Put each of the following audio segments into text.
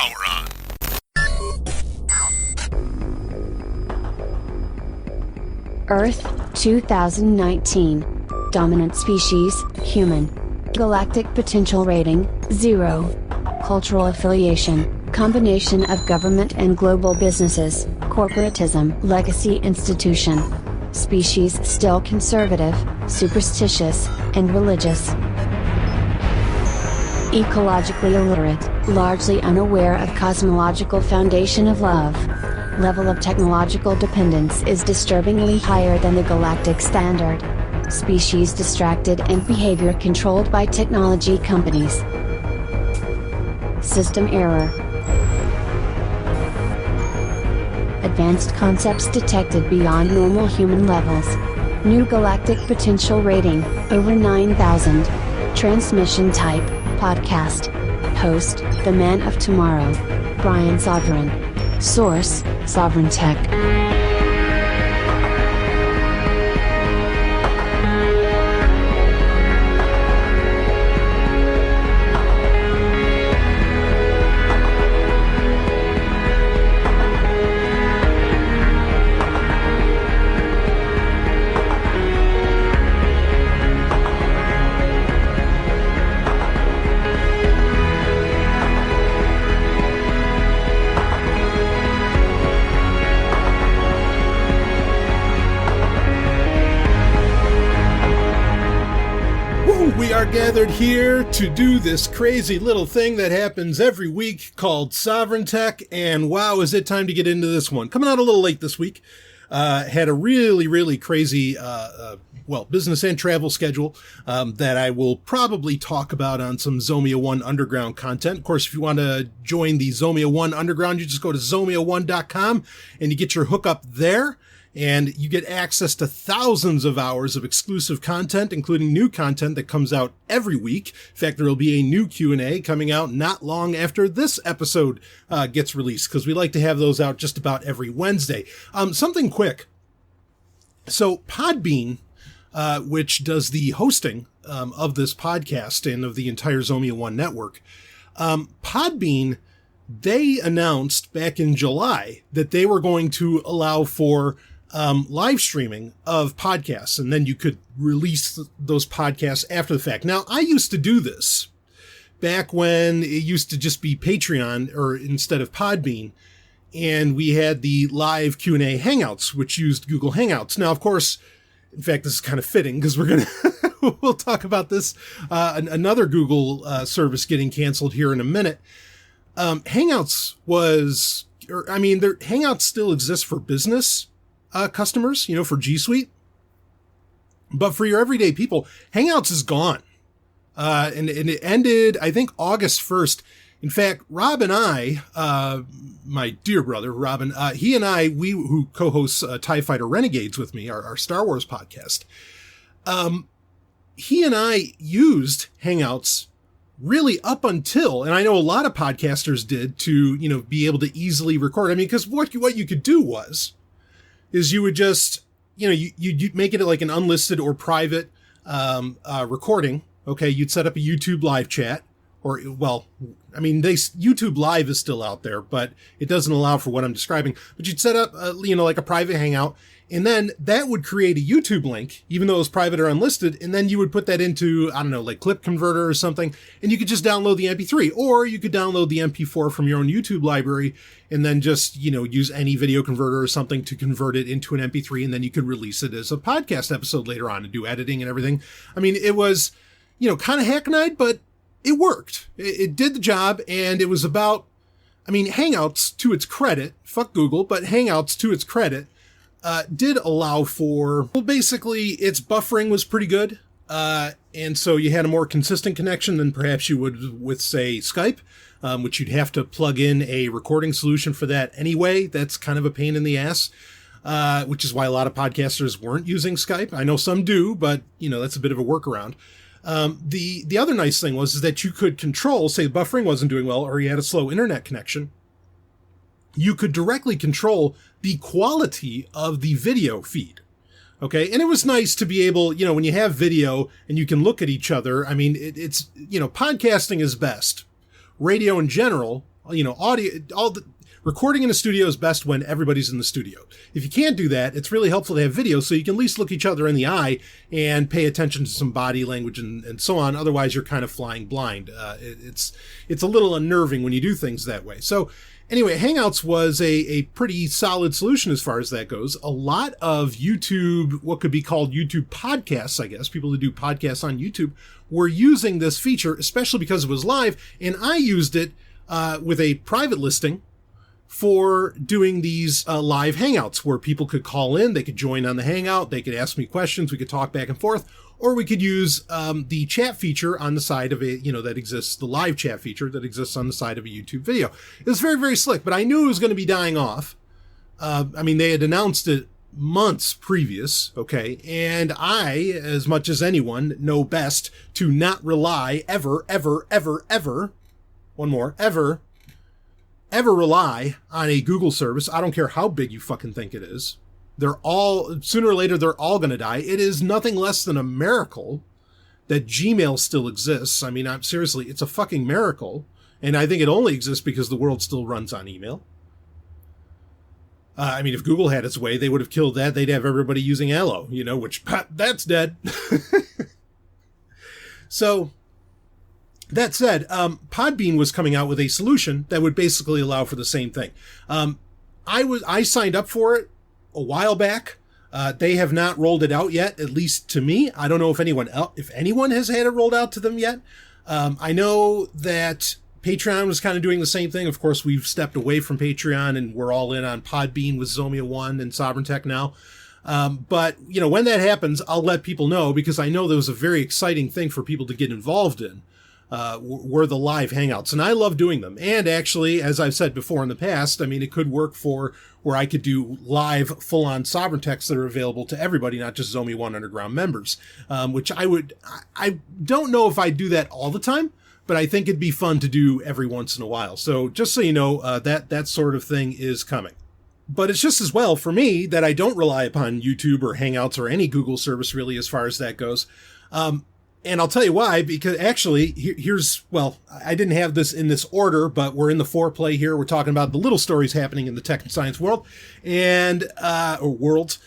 Power on. Earth, 2019. Dominant species, human. Galactic potential rating, 0. Cultural affiliation, combination of government and global businesses, corporatism, legacy institution. Species still conservative, superstitious, and religious. Ecologically illiterate, largely unaware of cosmological foundation of love. Level of technological dependence is disturbingly higher than the galactic standard. Species distracted and behavior controlled by technology companies. System error. Advanced concepts detected beyond normal human levels. New galactic potential rating, over 9,000. Transmission type, podcast. Host, the Man of Tomorrow. Brian Sovryn. Source, Sovryn Tech. Gathered here to do this crazy little thing that happens every week called Sovryn Tech, and wow, is it time to get into this one. Coming out a little late this week. Had a really crazy, business and travel schedule that I will probably talk about on some Zomia 1 Underground content. Of course, if you want to join the Zomia 1 Underground, you just go to zomia1.com and you get your hookup there. And you get access to thousands of hours of exclusive content, including new content that comes out every week. In fact, there will be a new Q&A coming out not long after this episode gets released, because we like to have those out just about every Wednesday. Something quick. So Podbean, which does the hosting of this podcast and of the entire Zomia 1 network, Podbean, they announced back in July that they were going to allow for live streaming of podcasts, and then you could release those podcasts after the fact. Now, I used to do this back when it used to just be Patreon or instead of Podbean, and we had the live Q&A Hangouts, which used Google Hangouts. Now, of course, in fact, this is kind of fitting because we'll talk about this, another Google service getting canceled here in a minute. Hangouts Hangouts still exists for business customers, for G Suite. But for your everyday people, Hangouts is gone. And it ended, I think, August 1st. In fact, Rob and I, my dear brother, Robin, he and I, who co-hosts TIE Fighter Renegades with me, our Star Wars podcast, he and I used Hangouts really up until, and I know a lot of podcasters did, to, be able to easily record. I mean, because what you could do is you would just, you'd make it like an unlisted or private recording. Okay, you'd set up a YouTube live chat, or, YouTube Live is still out there, but it doesn't allow for what I'm describing. But you'd set up, like a private hangout, and then that would create a YouTube link, even though it was private or unlisted, and then you would put that into, I don't know, like Clip Converter or something, and you could just download the MP3, or you could download the MP4 from your own YouTube library, and then just, use any video converter or something to convert it into an MP3, and then you could release it as a podcast episode later on and do editing and everything. I mean, it was, kind of hackneyed, but it worked. It did the job, and it was about, Hangouts, to its credit, fuck Google, but Hangouts, to its credit, did allow for, basically its buffering was pretty good. And so you had a more consistent connection than perhaps you would with, say, Skype, which you'd have to plug in a recording solution for that anyway. That's kind of a pain in the ass, which is why a lot of podcasters weren't using Skype. I know some do, but, that's a bit of a workaround. The other nice thing was that you could control, say buffering wasn't doing well, or you had a slow internet connection. You could directly control the quality of the video feed. Okay. And it was nice to be able, when you have video and you can look at each other, it's, podcasting is best. Radio in general audio, recording in a studio is best when everybody's in the studio. If you can't do that, it's really helpful to have video so you can at least look each other in the eye and pay attention to some body language and so on. Otherwise, you're kind of flying blind. It's a little unnerving when you do things that way. So anyway, Hangouts was a pretty solid solution as far as that goes. A lot of YouTube, what could be called YouTube podcasts, I guess, people who do podcasts on YouTube, were using this feature, especially because it was live. And I used it with a private listing for doing these live Hangouts where people could call in, they could join on the Hangout, they could ask me questions, we could talk back and forth, or we could use the chat feature on the side of that exists, the live chat feature that exists on the side of a YouTube video. It was very, very slick, but I knew it was going to be dying off. They had announced it months previous, okay, and I, as much as anyone, know best to not rely ever rely on a Google service. I don't care how big you fucking think it is. Sooner or later, they're all going to die. It is nothing less than a miracle that Gmail still exists. Seriously, it's a fucking miracle. And I think it only exists because the world still runs on email. If Google had its way, they would have killed that. They'd have everybody using Allo, which, that's dead. So, that said, Podbean was coming out with a solution that would basically allow for the same thing. I signed up for it a while back. They have not rolled it out yet, at least to me. I don't know if anyone has had it rolled out to them yet. I know that Patreon was kind of doing the same thing. Of course, we've stepped away from Patreon and we're all in on Podbean with Zomia 1 and Sovryn Tech now. But when that happens, I'll let people know, because I know there was a very exciting thing for people to get involved in. Were the live Hangouts, and I love doing them. And actually, as I've said before in the past, it could work for where I could do live full-on Sovryn Techs that are available to everybody, not just Zomia 1 Underground members, which I don't know if I do that all the time, but I think it'd be fun to do every once in a while. So just so you know, that sort of thing is coming. But it's just as well for me that I don't rely upon YouTube or Hangouts or any Google service really as far as that goes. And I'll tell you why, because actually, I didn't have this in this order, but we're in the Foreplay here. We're talking about the little stories happening in the tech and science world or worlds.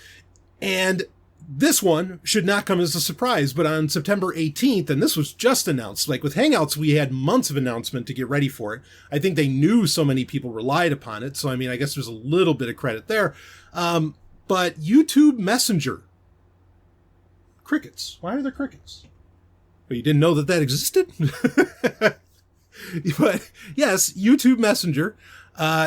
And this one should not come as a surprise, but on September 18th, and this was just announced, like with Hangouts, we had months of announcement to get ready for it. I think they knew so many people relied upon it. So, I guess there's a little bit of credit there. But YouTube Messenger. Crickets. Why are there crickets? But you didn't know that existed? But yes, YouTube Messenger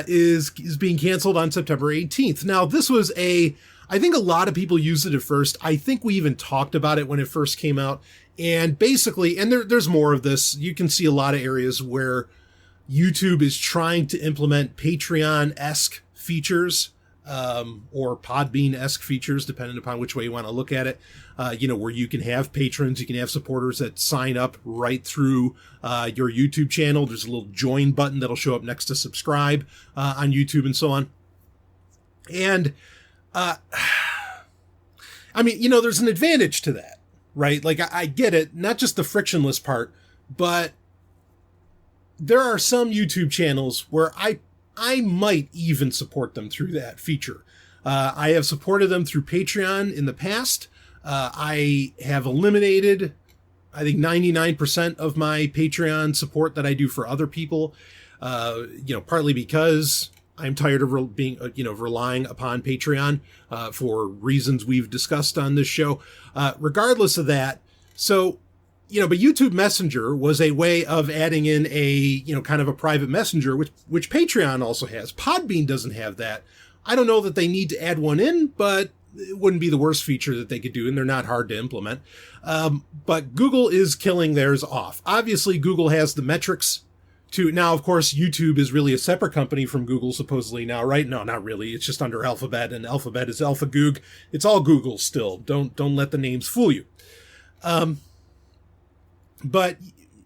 is being canceled on September 18th. Now, this was I think a lot of people used it at first. I think we even talked about it when it first came out. And basically, and there's more of this, you can see a lot of areas where YouTube is trying to implement Patreon-esque features, or Podbean-esque features, depending upon which way you want to look at it. Where you can have patrons, you can have supporters that sign up right through your YouTube channel. There's a little join button that'll show up next to subscribe on YouTube and so on. And, there's an advantage to that, right? Like, I get it, not just the frictionless part, but there are some YouTube channels where I might even support them through that feature. I have supported them through Patreon in the past. I have eliminated, I think, 99% of my Patreon support that I do for other people, partly because I'm tired of relying upon Patreon for reasons we've discussed on this show. Regardless of that, so, but YouTube Messenger was a way of adding in a, kind of a private messenger, which Patreon also has. Podbean doesn't have that. I don't know that they need to add one in, but it wouldn't be the worst feature that they could do, and they're not hard to implement. But Google is killing theirs off. Obviously, Google has the metrics to... Now, of course, YouTube is really a separate company from Google, supposedly now, right? No, not really. It's just under Alphabet, and Alphabet is AlphaGoog. It's all Google still. Don't let the names fool you. But,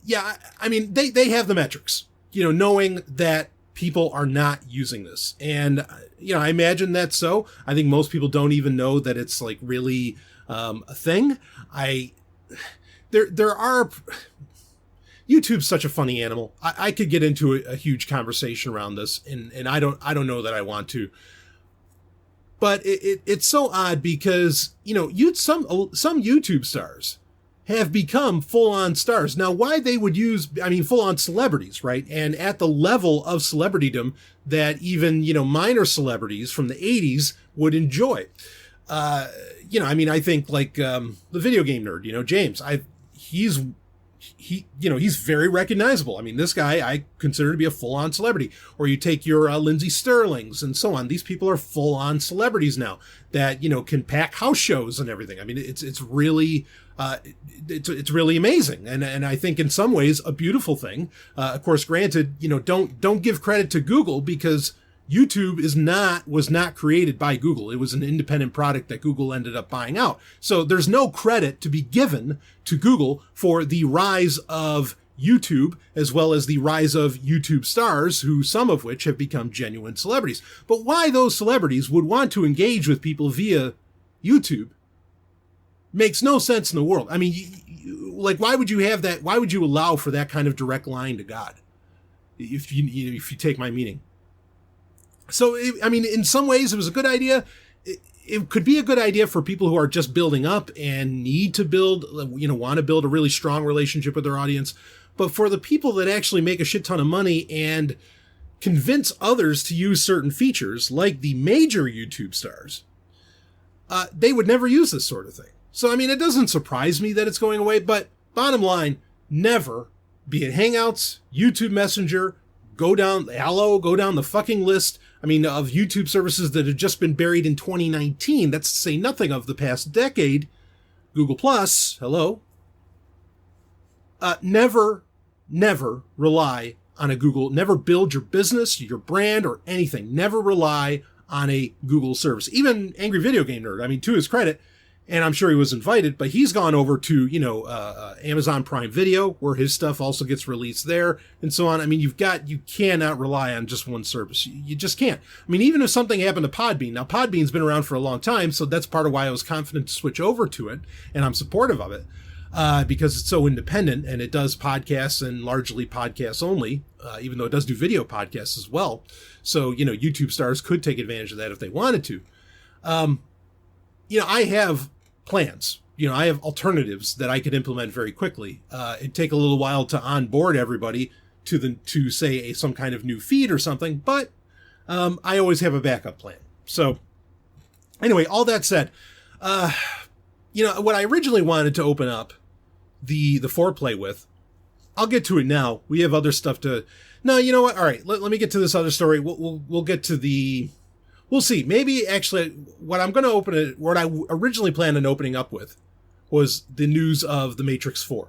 yeah, they have the metrics, knowing that people are not using this. And, I imagine that's so. I think most people don't even know that it's like really a thing. There are YouTube's such a funny animal. I could get into a huge conversation around this, and I don't know that I want to. But it's so odd because, some YouTube stars have become full-on stars. Now, why they would use, full-on celebrities, right? And at the level of celebritydom that even, minor celebrities from the 80s would enjoy. I think like the video game nerd, James, he's very recognizable. This guy I consider to be a full-on celebrity. Or you take your Lindsay Sterlings and so on. These people are full-on celebrities now that, can pack house shows and everything. It's really, it's really amazing. And I think in some ways a beautiful thing. Of course, granted, don't give credit to Google because YouTube was not created by Google. It was an independent product that Google ended up buying out. So there's no credit to be given to Google for the rise of YouTube, as well as the rise of YouTube stars, who some of which have become genuine celebrities. But why those celebrities would want to engage with people via YouTube makes no sense in the world. Why would you have that? Why would you allow for that kind of direct line to God? If you take my meaning. So, in some ways it was a good idea. It could be a good idea for people who are just building up and need to build, want to build a really strong relationship with their audience. But for the people that actually make a shit ton of money and convince others to use certain features, like the major YouTube stars, they would never use this sort of thing. So, it doesn't surprise me that it's going away, but bottom line, never, be it Hangouts, YouTube Messenger, go down the fucking list, of YouTube services that have just been buried in 2019. That's to say nothing of the past decade. Google Plus, hello. Never rely on a Google, never build your business, your brand, or anything. Never rely on a Google service. Even Angry Video Game Nerd, to his credit, and I'm sure he was invited, but he's gone over to, Amazon Prime Video, where his stuff also gets released there, and so on. You cannot rely on just one service. You just can't. Even if something happened to Podbean, now Podbean's been around for a long time, so that's part of why I was confident to switch over to it, and I'm supportive of it, because it's so independent, and it does podcasts and largely podcasts only, even though it does do video podcasts as well. So, YouTube stars could take advantage of that if they wanted to. I have plans. I have alternatives that I could implement very quickly. It'd take a little while to onboard everybody to say some kind of new feed or something, but I always have a backup plan. So anyway, all that said, what I originally wanted to open up the Foreplay with, I'll get to it now. We have other stuff to. No, you know what? All right, let me get to this other story. We'll get to the. We'll see. Maybe actually what I'm going to what I originally planned on opening up with was the news of The Matrix 4.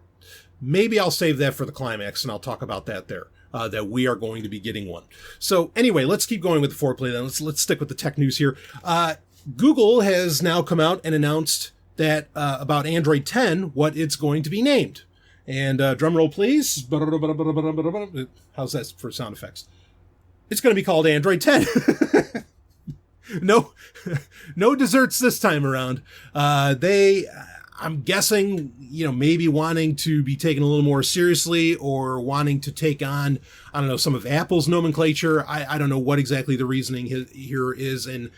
Maybe I'll save that for the climax and I'll talk about that there, that we are going to be getting one. So anyway, let's keep going with the Foreplay then. Let's stick with the tech news here. Google has now come out and announced that, about Android 10, what it's going to be named. And, drum roll please. How's that for sound effects? It's going to be called Android 10. No desserts this time around. I'm guessing, maybe wanting to be taken a little more seriously or wanting to take on, some of Apple's nomenclature. I don't know what exactly the reasoning here is. And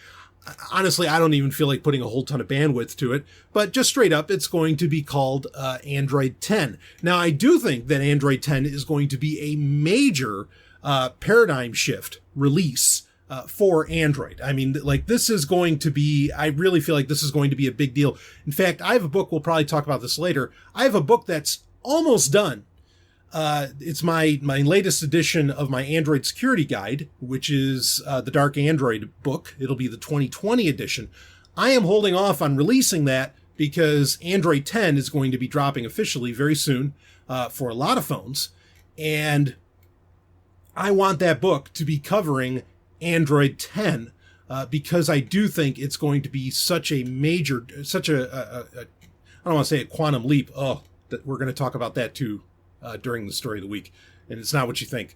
honestly, I don't even feel like putting a whole ton of bandwidth to it, but just straight up, it's going to be called Android 10. Now, I do think that Android 10 is going to be a major paradigm shift release for Android. This is going to be, I really feel like this is going to be a big deal. In fact, I have a book, we'll probably talk about this later. I have a book that's almost done. It's my latest edition of my Android security guide, which is the Dark Android book. It'll be the 2020 edition. I am holding off on releasing that because Android 10 is going to be dropping officially very soon for a lot of phones. And I want that book to be covering Android 10 because I do think it's going to be such a major, I don't want to say a quantum leap. That we're going to talk about that too during the story of the week. And it's not what you think.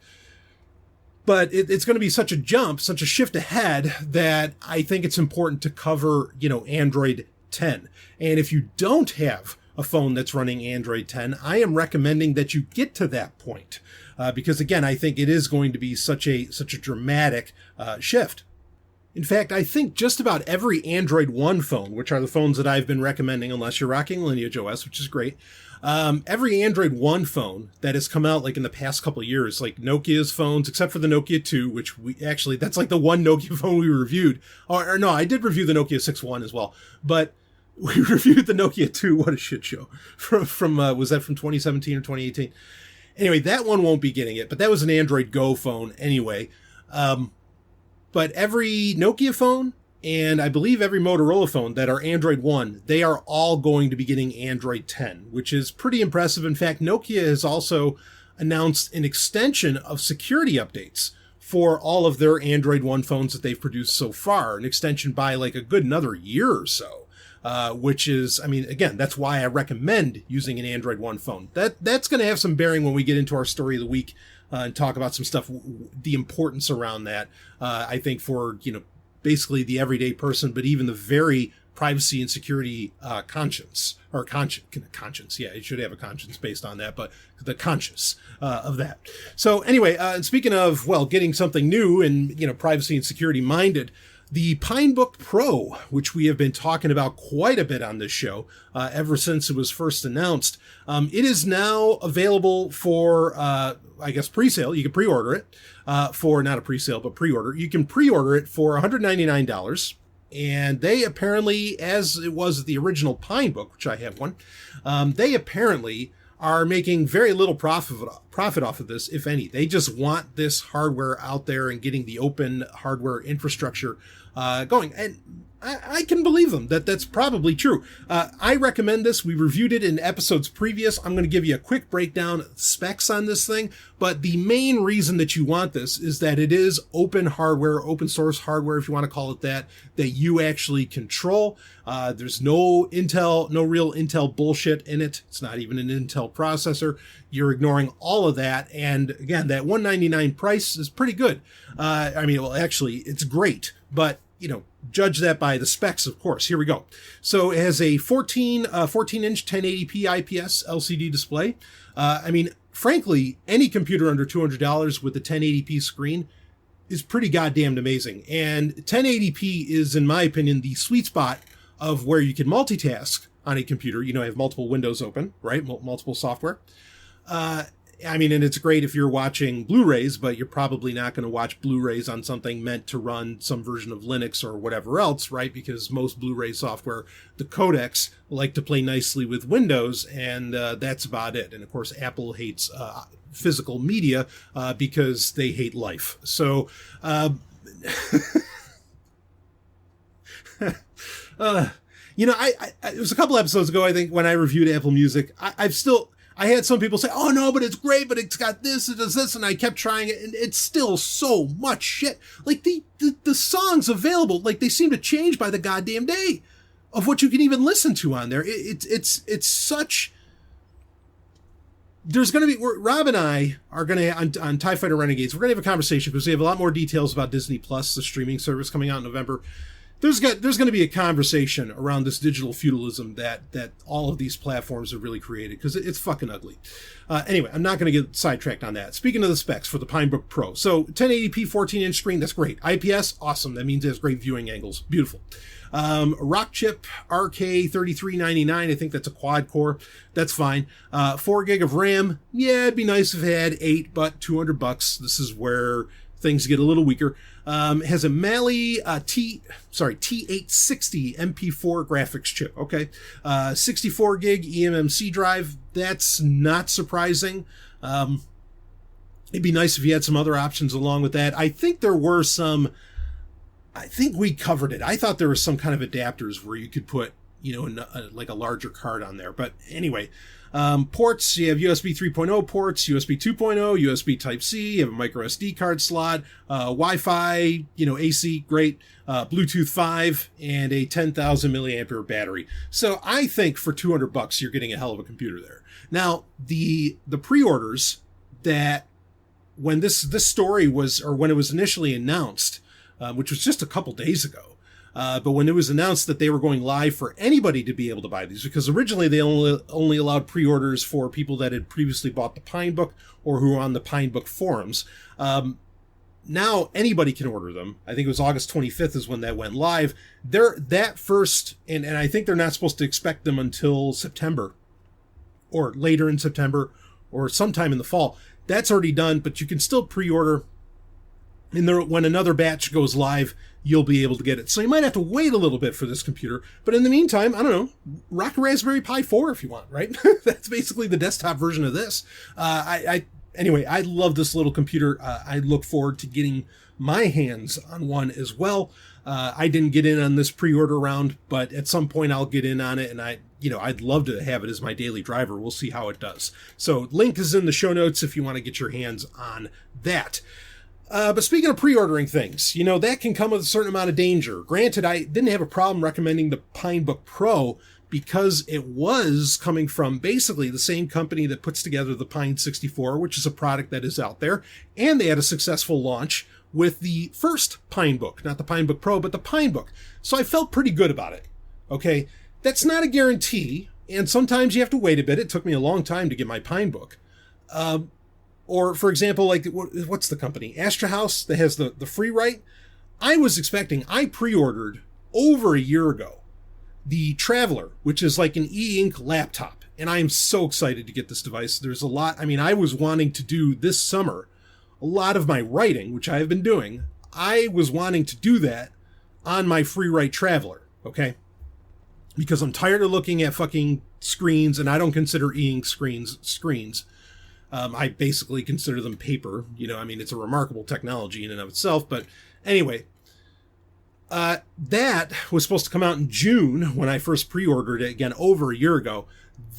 But it's going to be such a jump, such a shift ahead that I think it's important to cover, Android 10. And if you don't have a phone that's running Android 10, I am recommending that you get to that point. Because again, I think it is going to be such a dramatic shift. In fact, I think just about every Android One phone, which are the phones that I've been recommending, unless you're rocking Lineage OS, which is great, every Android One phone that has come out like in the past couple of years, like Nokia's phones, except for the Nokia 2, which that's like the one Nokia phone we reviewed. Or no, I did review the Nokia 6.1 as well, but we reviewed the Nokia 2. What a shit show. From was that from 2017 or 2018? Anyway, that one won't be getting it, but that was an Android Go phone anyway. But every Nokia phone and I believe every Motorola phone that are Android One, they are all going to be getting Android 10, which is pretty impressive. In fact, Nokia has also announced an extension of security updates for all of their Android One phones that they've produced so far, an extension by like a good another year or so. Which is, I mean, again, that's why I recommend using an Android One phone. That's going to have some bearing when we get into our story of the week and talk about some stuff, the importance around that. I think for, basically the everyday person, but even the very privacy and security conscience. Yeah, it should have a conscience based on that, but the conscious of that. So anyway, and speaking of, getting something new and, privacy and security minded, the Pinebook Pro, which we have been talking about quite a bit on this show ever since it was first announced, it is now available for, pre-sale. You can pre-order it for, not a pre-sale, but pre-order. You can pre-order it for $199. And they apparently, as it was the original Pinebook, which I have one, they apparently are making very little profit off of this, if any. They just want this hardware out there and getting the open hardware infrastructure going. And I can believe them. That's probably true. I recommend this. We reviewed it in episodes previous. I'm going to give you a quick breakdown of specs on this thing. But the main reason that you want this is that it is open hardware, open source hardware, if you want to call it that you actually control. There's no real Intel bullshit in it. It's not even an Intel processor. You're ignoring all of that. And again, that $199 price is pretty good. Actually, it's great, but judge that by the specs, of course. Here we go. So it has a 14-inch 1080p IPS LCD display. Frankly, any computer under $200 with a 1080p screen is pretty goddamn amazing. And 1080p is, in my opinion, the sweet spot of where you can multitask on a computer. Have multiple windows open, right? Multiple software. And it's great if you're watching Blu-rays, but you're probably not going to watch Blu-rays on something meant to run some version of Linux or whatever else, right? Because most Blu-ray software, the codecs like to play nicely with Windows, and that's about it. And of course, Apple hates physical media because they hate life. So, it was a couple episodes ago, I think, when I reviewed Apple Music. I had some people say, oh no, but it's great, but it's got this, it does this, and I kept trying it, and it's still so much shit. Like, the songs available, like, they seem to change by the goddamn day of what you can even listen to on there. It's such... There's going to be... Rob and I are going to, on TIE Fighter Renegades, we're going to have a conversation, because we have a lot more details about Disney Plus, the streaming service coming out in November. There's going to be a conversation around this digital feudalism that all of these platforms have really created, because it's fucking ugly. Anyway, I'm not going to get sidetracked on that. Speaking of the specs for the Pinebook Pro. So 1080p 14-inch screen, that's great. IPS, awesome. That means it has great viewing angles. Beautiful. Rockchip RK3399, I think that's a quad core. That's fine. 4 gig of RAM. Yeah, it'd be nice if it had 8, but $200. This is where things get a little weaker. Has a Mali T860 MP4 graphics chip. Okay. 64 gig eMMC drive. That's not surprising. It'd be nice if you had some other options along with that. I think we covered it. I thought there was some kind of adapters where you could put, like a larger card on there. But anyway, ports, you have USB 3.0 ports, USB 2.0, USB Type-C, you have a micro SD card slot, Wi-Fi, AC, great, Bluetooth 5, and a 10,000 milliampere battery. So I think for $200, you're getting a hell of a computer there. Now, the pre-orders that when this story was, or when it was initially announced, which was just a couple days ago, But when it was announced that they were going live for anybody to be able to buy these, because originally they only allowed pre-orders for people that had previously bought the Pine Book or who were on the Pine Book forums. Now anybody can order them. I think it was August 25th is when that went live. That first, and I think they're not supposed to expect them until September or later in September or sometime in the fall. That's already done, but you can still pre-order. And when another batch goes live, you'll be able to get it. So you might have to wait a little bit for this computer. But in the meantime, I don't know, rock a Raspberry Pi 4 if you want, right? That's basically the desktop version of this. Anyway, I love this little computer. I look forward to getting my hands on one as well. I didn't get in on this pre-order round, but at some point I'll get in on it, and I'd love to have it as my daily driver. We'll see how it does. So link is in the show notes if you want to get your hands on that. But speaking of pre-ordering things, that can come with a certain amount of danger. Granted, I didn't have a problem recommending the Pinebook Pro because it was coming from basically the same company that puts together the Pine 64, which is a product that is out there. And they had a successful launch with the first Pinebook, not the Pinebook Pro, but the Pinebook. So I felt pretty good about it. Okay, that's not a guarantee. And sometimes you have to wait a bit. It took me a long time to get my Pinebook. Or, for example, like, what's the company? Astra House that has the free write? I pre-ordered over a year ago the Traveler, which is like an e-ink laptop. And I am so excited to get this device. There's a lot. I was wanting to do this summer a lot of my writing, which I have been doing. I was wanting to do that on my free write Traveler, okay? Because I'm tired of looking at fucking screens, and I don't consider e-ink screens. I basically consider them paper. It's a remarkable technology in and of itself. But anyway, that was supposed to come out in June when I first pre-ordered it, again, over a year ago.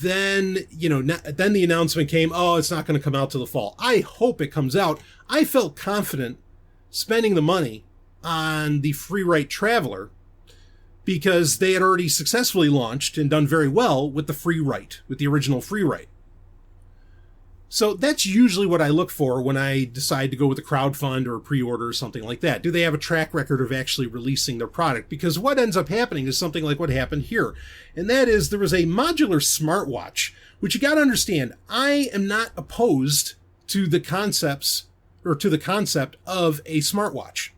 Then, then the announcement came, it's not going to come out till the fall. I hope it comes out. I felt confident spending the money on the free write Traveler because they had already successfully launched and done very well with the free write, with the original free write. So that's usually what I look for when I decide to go with a crowdfund or a pre-order or something like that. Do they have a track record of actually releasing their product? Because what ends up happening is something like what happened here. And that is there was a modular smartwatch, which you got to understand, I am not opposed to the concept of a smartwatch.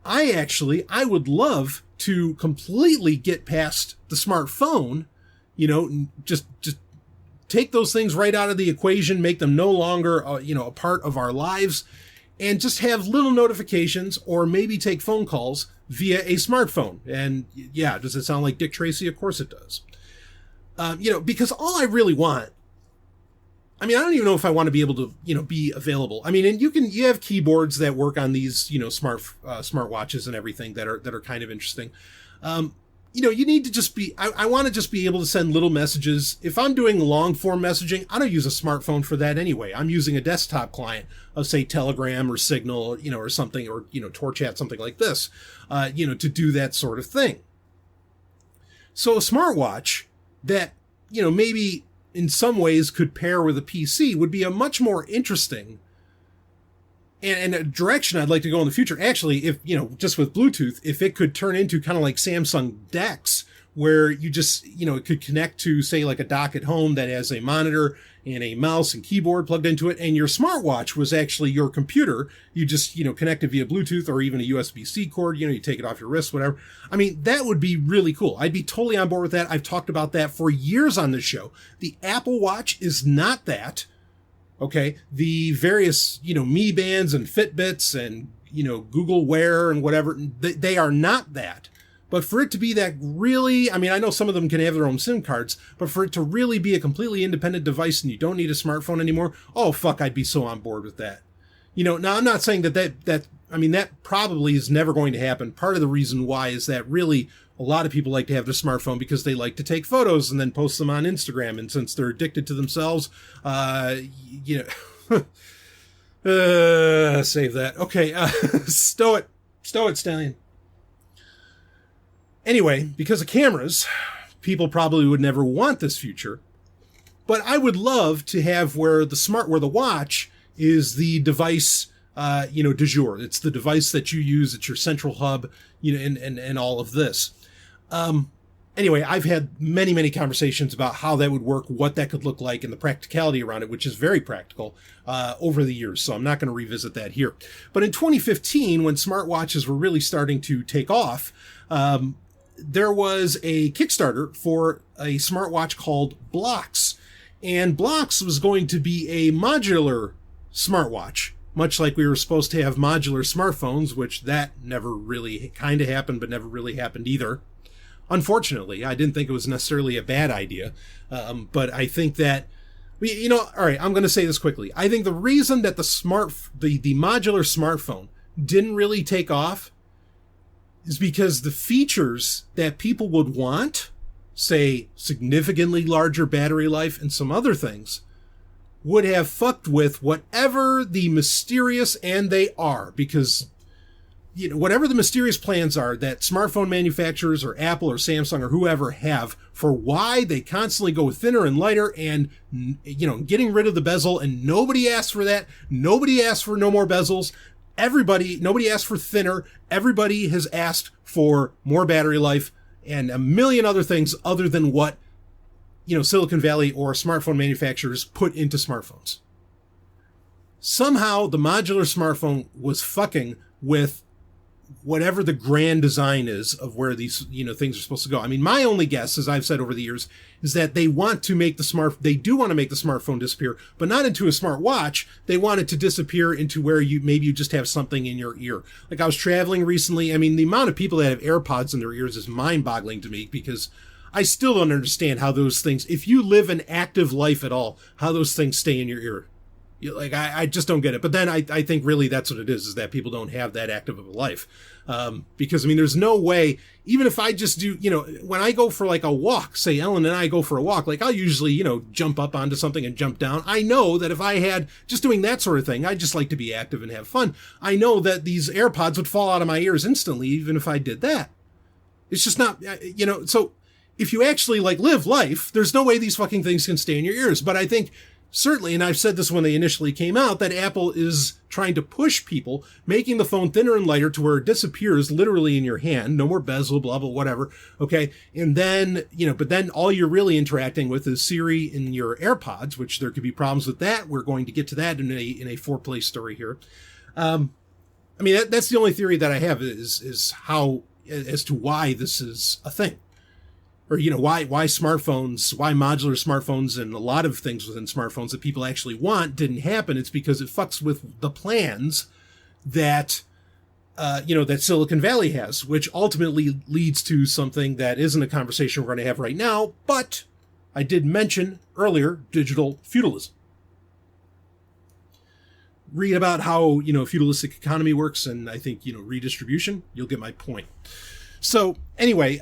I would love to completely get past the smartphone, just take those things right out of the equation, make them no longer, a part of our lives, and just have little notifications or maybe take phone calls via a smartphone. And yeah, does it sound like Dick Tracy? Of course it does. Because all I really want, I don't even know if I want to be able to, be available. And you have keyboards that work on these, smart watches and everything that are kind of interesting. You need to just be, I want to just be able to send little messages. If I'm doing long form messaging, I don't use a smartphone for that anyway. I'm using a desktop client of, say, Telegram or Signal, or something, or, TorChat, something like this, to do that sort of thing. So a smartwatch that, maybe in some ways could pair with a PC would be a much more interesting and a direction I'd like to go in the future. Actually, if, just with Bluetooth, if it could turn into kind of like Samsung DeX, where you just, it could connect to, say, like a dock at home that has a monitor and a mouse and keyboard plugged into it, and your smartwatch was actually your computer. You just, connect it via Bluetooth or even a USB-C cord, you take it off your wrist, whatever. That would be really cool. I'd be totally on board with that. I've talked about that for years on this show. The Apple Watch is not that. Okay, the various, Mi Bands and Fitbits and, Google Wear and whatever, they are not that. But for it to be that really, I know some of them can have their own SIM cards, but for it to really be a completely independent device and you don't need a smartphone anymore, oh, fuck, I'd be so on board with that. Now I'm not saying that probably is never going to happen. Part of the reason why is that really a lot of people like to have their smartphone because they like to take photos and then post them on Instagram. And since they're addicted to themselves, save that. Okay. Stow it, Stallion. Anyway, because of cameras, people probably would never want this future, but I would love to have where the watch is the device, du jour. It's the device that you use. It's your central hub, and all of this. Anyway, I've had many, many conversations about how that would work, what that could look like, and the practicality around it, which is very practical, over the years. So I'm not going to revisit that here. But in 2015, when smartwatches were really starting to take off, there was a Kickstarter for a smartwatch called Blocks. And Blocks was going to be a modular smartwatch, much like we were supposed to have modular smartphones, which that never really kind of happened, but never really happened either. Unfortunately, I didn't think it was necessarily a bad idea, but I think that, all right, I'm going to say this quickly. I think the reason that the modular smartphone didn't really take off is because the features that people would want, say significantly larger battery life and some other things, would have fucked with whatever the mysterious, and they are, because whatever the mysterious plans are that smartphone manufacturers or Apple or Samsung or whoever have for why they constantly go thinner and lighter and, getting rid of the bezel, and nobody asked for that. Nobody asked for no more bezels. Nobody asked for thinner. Everybody has asked for more battery life and a million other things other than what, Silicon Valley or smartphone manufacturers put into smartphones. Somehow the modular smartphone was fucking with whatever the grand design is of where these, things are supposed to go. I mean, my only guess, as I've said over the years, is that they do want to make the smartphone disappear, but not into a smartwatch. They want it to disappear into where you just have something in your ear. Like, I was traveling recently. I mean, the amount of people that have AirPods in their ears is mind-boggling to me, because I still don't understand how those things, if you live an active life at all, how those things stay in your ear. I just don't get it. But then I think really that's what it is that people don't have that active of a life. Because, there's no way, even if I just do, when I go for like a walk, say Ellen and I go for a walk, like I'll usually, jump up onto something and jump down. I know that if I had just doing that sort of thing, I just like to be active and have fun. I know that these AirPods would fall out of my ears instantly, even if I did that. It's just not, so if you actually live life, there's no way these fucking things can stay in your ears. But I think, certainly, and I've said this when they initially came out, that Apple is trying to push people, making the phone thinner and lighter to where it disappears literally in your hand. No more bezel, blah, blah, whatever. Okay. And then, but then all you're really interacting with is Siri in your AirPods, which there could be problems with that. We're going to get to that in a Foreplay story here. That's the only theory that I have is how, as to why this is a thing. Or, why smartphones, why modular smartphones and a lot of things within smartphones that people actually want didn't happen. It's because it fucks with the plans that, that Silicon Valley has, which ultimately leads to something that isn't a conversation we're going to have right now. But I did mention earlier digital feudalism. Read about how, feudalistic economy works, and I think, redistribution. You'll get my point. So anyway,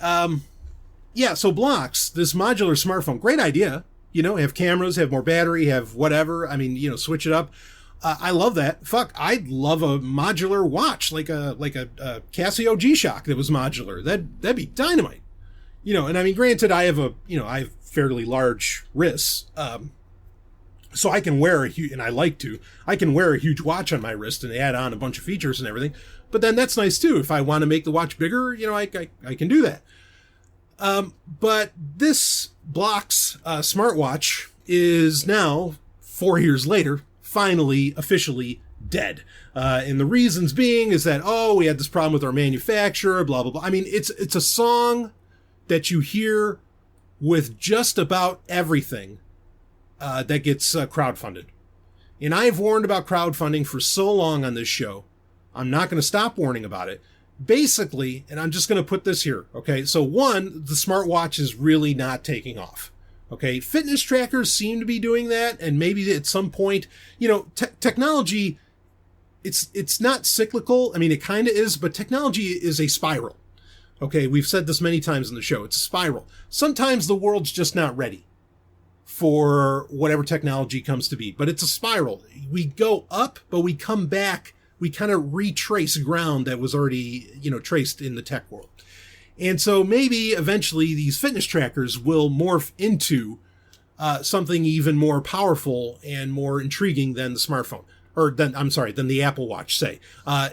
yeah, so Blocks, this modular smartphone, great idea. Have cameras, have more battery, have whatever. Switch it up. I love that. Fuck, I'd love a modular watch, like a Casio G-Shock that was modular. That'd be dynamite. Granted, I have fairly large wrists, so I can wear I can wear a huge watch on my wrist and add on a bunch of features and everything. But then that's nice too. If I want to make the watch bigger, I can do that. But this Blocks smartwatch is now, 4 years later, finally officially dead. And the reasons being is that, we had this problem with our manufacturer, blah, blah, blah. It's a song that you hear with just about everything that gets crowdfunded. And I've warned about crowdfunding for so long on this show. I'm not going to stop warning about it. Basically, and I'm just going to put this here, okay? So one, the smartwatch is really not taking off, okay? Fitness trackers seem to be doing that, and maybe at some point, technology, it's not cyclical. It kind of is, but technology is a spiral, okay? We've said this many times in the show. It's a spiral. Sometimes the world's just not ready for whatever technology comes to be, but it's a spiral. We go up, but we come back. We kind of retrace ground that was already, traced in the tech world. And so maybe eventually these fitness trackers will morph into something even more powerful and more intriguing than the smartphone. than the Apple Watch, say.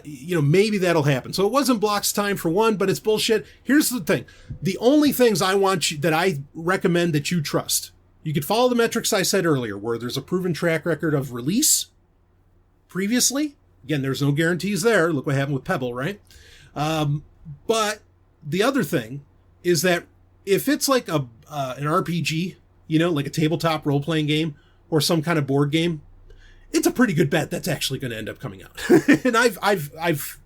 Maybe that'll happen. So it wasn't Block's time for one, but it's bullshit. Here's the thing. The only things that I recommend that you trust, you could follow the metrics I said earlier, where there's a proven track record of release previously. Again, there's no guarantees there. Look what happened with Pebble, right? But the other thing is that if it's like an RPG, like a tabletop role-playing game or some kind of board game, it's a pretty good bet that's actually going to end up coming out. And I've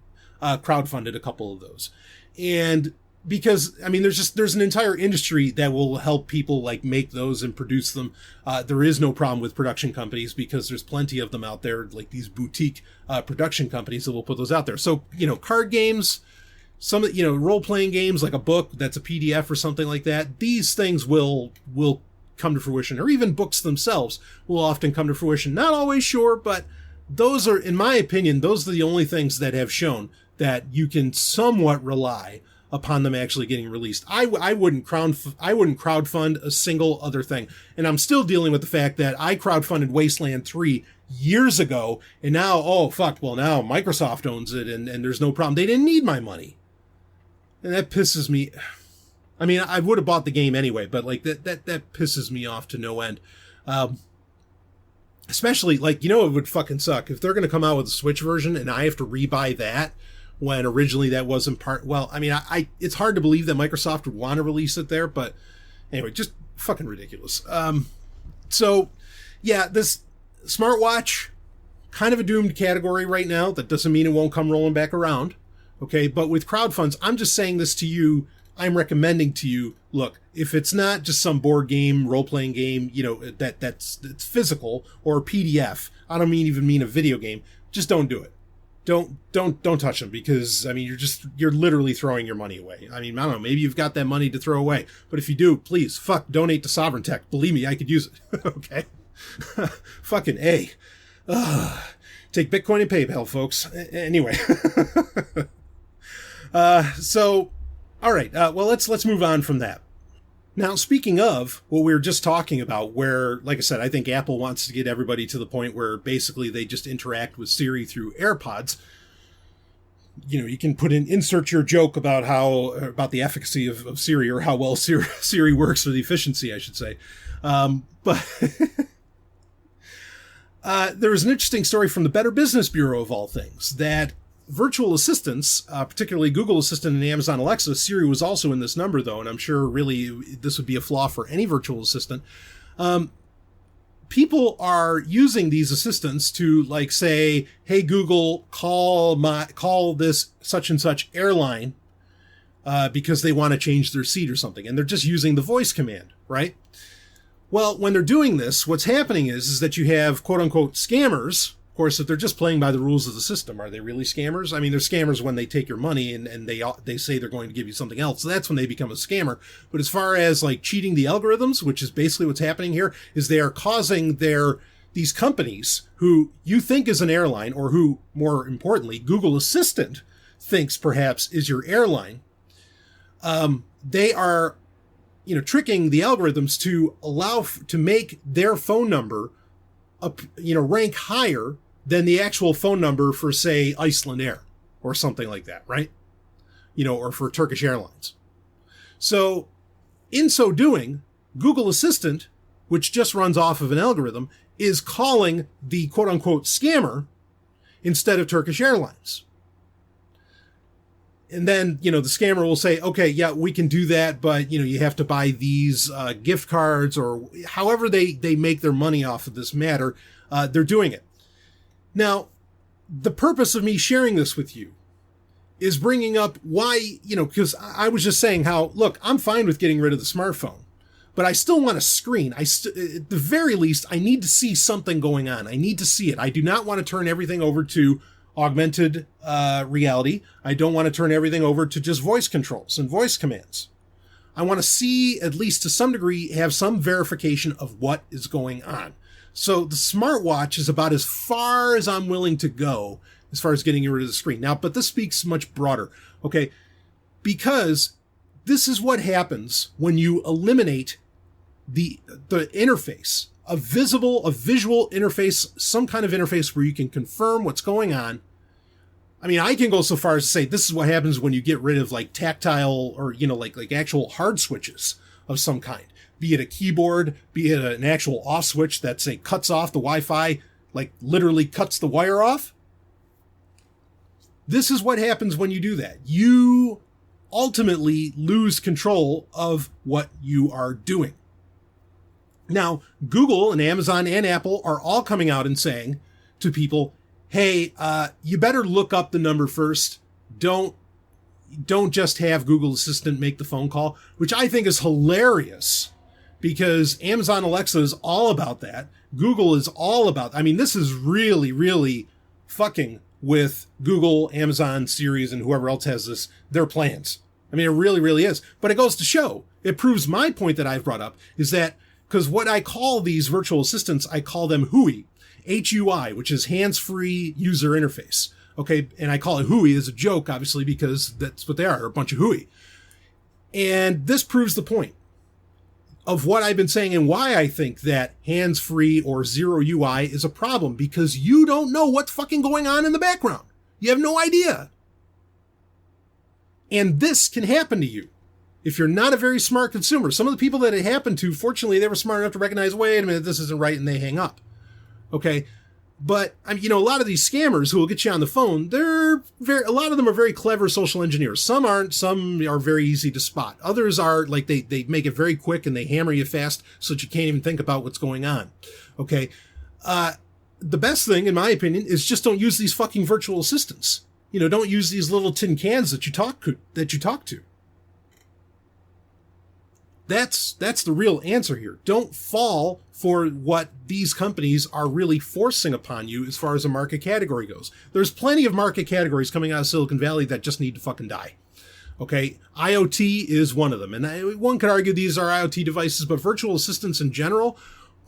crowdfunded a couple of those. And because, there's an entire industry that will help people like make those and produce them. There is no problem with production companies because there's plenty of them out there, like these boutique production companies that will put those out there. So, card games, some, role-playing games, like a book that's a PDF or something like that, these things will come to fruition, or even books themselves will often come to fruition. Not always sure, but those are, in my opinion, those are the only things that have shown that you can somewhat rely upon them actually getting released. I wouldn't crowdfund a single other thing. And I'm still dealing with the fact that I crowdfunded Wasteland 3 years ago, and now, now Microsoft owns it, and there's no problem. They didn't need my money. And that pisses me. I would have bought the game anyway, but like that pisses me off to no end. Especially, it would fucking suck if they're going to come out with a Switch version and I have to rebuy that when originally that wasn't part. Well, it's hard to believe that Microsoft would want to release it there, but anyway, just fucking ridiculous. So yeah, this smartwatch, kind of a doomed category right now. That doesn't mean it won't come rolling back around. Okay. But with crowdfunds, I'm just saying this to you. I'm recommending to you, look, if it's not just some board game, role-playing game, that's physical or a PDF, I don't even mean a video game, just don't do it. Don't touch them, because you're literally throwing your money away. I don't know, maybe you've got that money to throw away, but if you do, please donate to Sovryn Tech. Believe me, I could use it. Okay. Fucking A. Take Bitcoin and PayPal, folks. Anyway. All right. Well, let's move on from that. Now, speaking of what we were just talking about, where, like I said, I think Apple wants to get everybody to the point where basically they just interact with Siri through AirPods. You can insert your joke about the efficacy of Siri, or how well Siri works, or the efficiency, I should say. But there was an interesting story from the Better Business Bureau, of all things, that virtual assistants, particularly Google Assistant and Amazon Alexa, Siri was also in this number, though, and I'm sure really this would be a flaw for any virtual assistant. People are using these assistants to, like, say, hey, Google, call this such and such airline, because they want to change their seat or something, and they're just using the voice command, right? Well, when they're doing this, what's happening is that you have quote-unquote scammers. Of course, if they're just playing by the rules of the system, are they really scammers? They're scammers when they take your money and they say they're going to give you something else. So that's when they become a scammer. But as far as like cheating the algorithms, which is basically what's happening here, is they are causing these companies who you think is an airline, or who, more importantly, Google Assistant thinks perhaps is your airline. They are, tricking the algorithms to allow to make their phone number rank higher than the actual phone number for, say, Iceland Air or something like that, right? Or for Turkish Airlines. So in so doing, Google Assistant, which just runs off of an algorithm, is calling the quote unquote scammer instead of Turkish Airlines. And then, the scammer will say, okay, yeah, we can do that, but, you have to buy these gift cards, or however they make their money off of this matter, they're doing it. Now, the purpose of me sharing this with you is bringing up why, because I was just saying how, look, I'm fine with getting rid of the smartphone, but I still want a screen. At the very least, I need to see something going on. I need to see it. I do not want to turn everything over to augmented reality. I don't want to turn everything over to just voice controls and voice commands. I want to see, at least to some degree, have some verification of what is going on. So the smartwatch is about as far as I'm willing to go as far as getting rid of the screen. Now, but this speaks much broader, okay? Because this is what happens when you eliminate the interface a visual interface, some kind of interface where you can confirm what's going on. I mean, I can go so far as to say this is what happens when you get rid of like tactile or, like actual hard switches of some kind, be it a keyboard, be it an actual off switch that say cuts off the Wi-Fi, like literally cuts the wire off. This is what happens when you do that. You ultimately lose control of what you are doing. Now, Google and Amazon and Apple are all coming out and saying to people, hey, you better look up the number first. Don't just have Google Assistant make the phone call, which I think is hilarious because Amazon Alexa is all about that. Google is all about, I mean, this is really, really fucking with Google, Amazon, Siri, and whoever else has this, their plans. I mean, it really, really is. But it goes to show, it proves my point that I've brought up, is that, because what I call these virtual assistants, I call them HUI, H-U-I, which is hands-free user interface. Okay, and I call it HUI as a joke, obviously, because that's what they are, a bunch of HUI. And this proves the point of what I've been saying and why I think that hands-free or zero UI is a problem, because you don't know what's fucking going on in the background. You have no idea. And this can happen to you if you're not a very smart consumer. Some of the people that it happened to, fortunately, they were smart enough to recognize, wait a minute, this isn't right, and they hang up. Okay? But, I mean, a lot of these scammers who will get you on the phone, a lot of them are very clever social engineers. Some aren't, some are very easy to spot. Others are, like, they make it very quick and they hammer you fast so that you can't even think about what's going on. Okay? The best thing, in my opinion, is just don't use these fucking virtual assistants. Don't use these little tin cans that you talk to. That's the real answer here. Don't fall for what these companies are really forcing upon you as far as a market category goes. There's plenty of market categories coming out of Silicon Valley that just need to fucking die. Okay? IoT is one of them. And one could argue these are IoT devices, but virtual assistants in general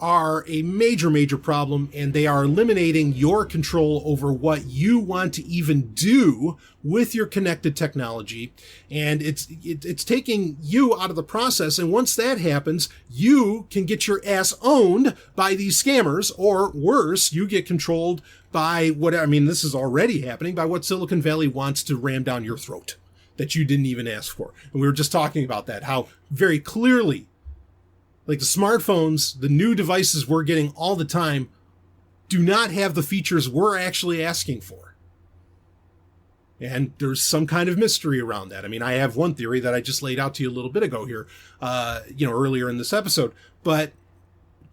are a major, major problem, and they are eliminating your control over what you want to even do with your connected technology. And it's taking you out of the process. And once that happens, you can get your ass owned by these scammers, or worse, you get controlled by this is already happening, by what Silicon Valley wants to ram down your throat that you didn't even ask for. And we were just talking about that, how very clearly, like the smartphones, the new devices we're getting all the time, do not have the features we're actually asking for. And there's some kind of mystery around that. I mean, I have one theory that I just laid out to you a little bit ago here, earlier in this episode. But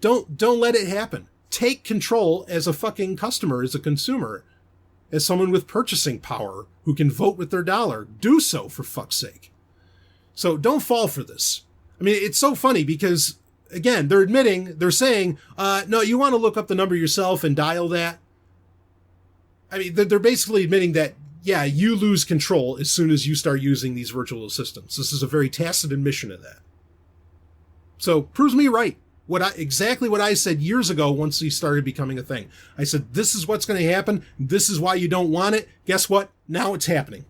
don't let it happen. Take control as a fucking customer, as a consumer, as someone with purchasing power who can vote with their dollar. Do so, for fuck's sake. So don't fall for this. I mean, it's so funny because, again, they're saying, no, you want to look up the number yourself and dial that. I mean, they're basically admitting that, yeah, you lose control as soon as you start using these virtual assistants. This is a very tacit admission of that. So, proves me right. Exactly what I said years ago once these started becoming a thing. I said, this is what's going to happen. This is why you don't want it. Guess what? Now it's happening.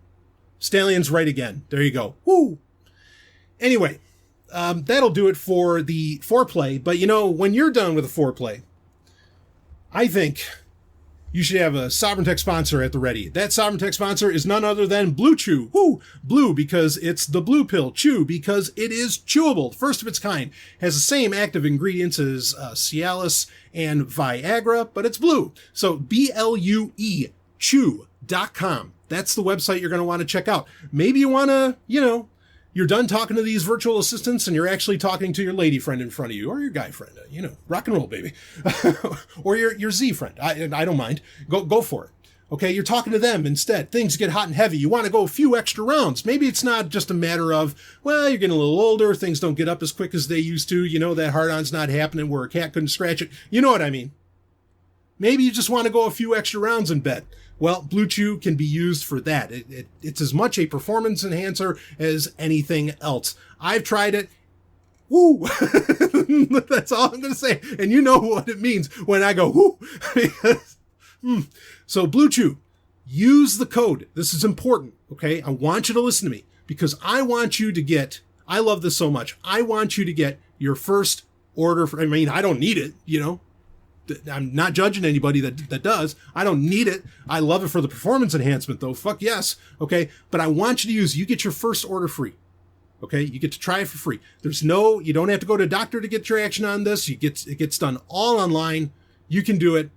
Stallion's right again. There you go. Woo! Anyway. That'll do it for the Foreplay. But when you're done with the Foreplay, I think you should have a Sovryn Tech sponsor at the ready. That Sovryn Tech sponsor is none other than Blue Chew. Woo! Blue because it's the blue pill. Chew because it is chewable. First of its kind. Has the same active ingredients as Cialis and Viagra, but it's blue. So BLUE, chew.com. That's the website you're going to want to check out. Maybe you want to, you're done talking to these virtual assistants and you're actually talking to your lady friend in front of you, or your guy friend, rock and roll, baby. Or your Z friend. I don't mind. Go for it. Okay. You're talking to them instead. Things get hot and heavy. You want to go a few extra rounds. Maybe it's not just a matter of, well, you're getting a little older. Things don't get up as quick as they used to. That hard-on's not happening where a cat couldn't scratch it. You know what I mean? Maybe you just want to go a few extra rounds in bed. Well, Blue Chew can be used for that. It's as much a performance enhancer as anything else. I've tried it. Woo! That's all I'm going to say. And you know what it means when I go, woo! So Blue Chew, use the code. This is important, okay? I want you to listen to me because I want you to get, I love this so much. I want you to get your first order for, I mean, I don't need it, you know. I'm not judging anybody that does. I don't need it. I love it for the performance enhancement though. Fuck yes. Okay. But I want you to use, you get your first order free. Okay. You get to try it for free. You don't have to go to a doctor to get your action on this. It gets done all online. You can do it,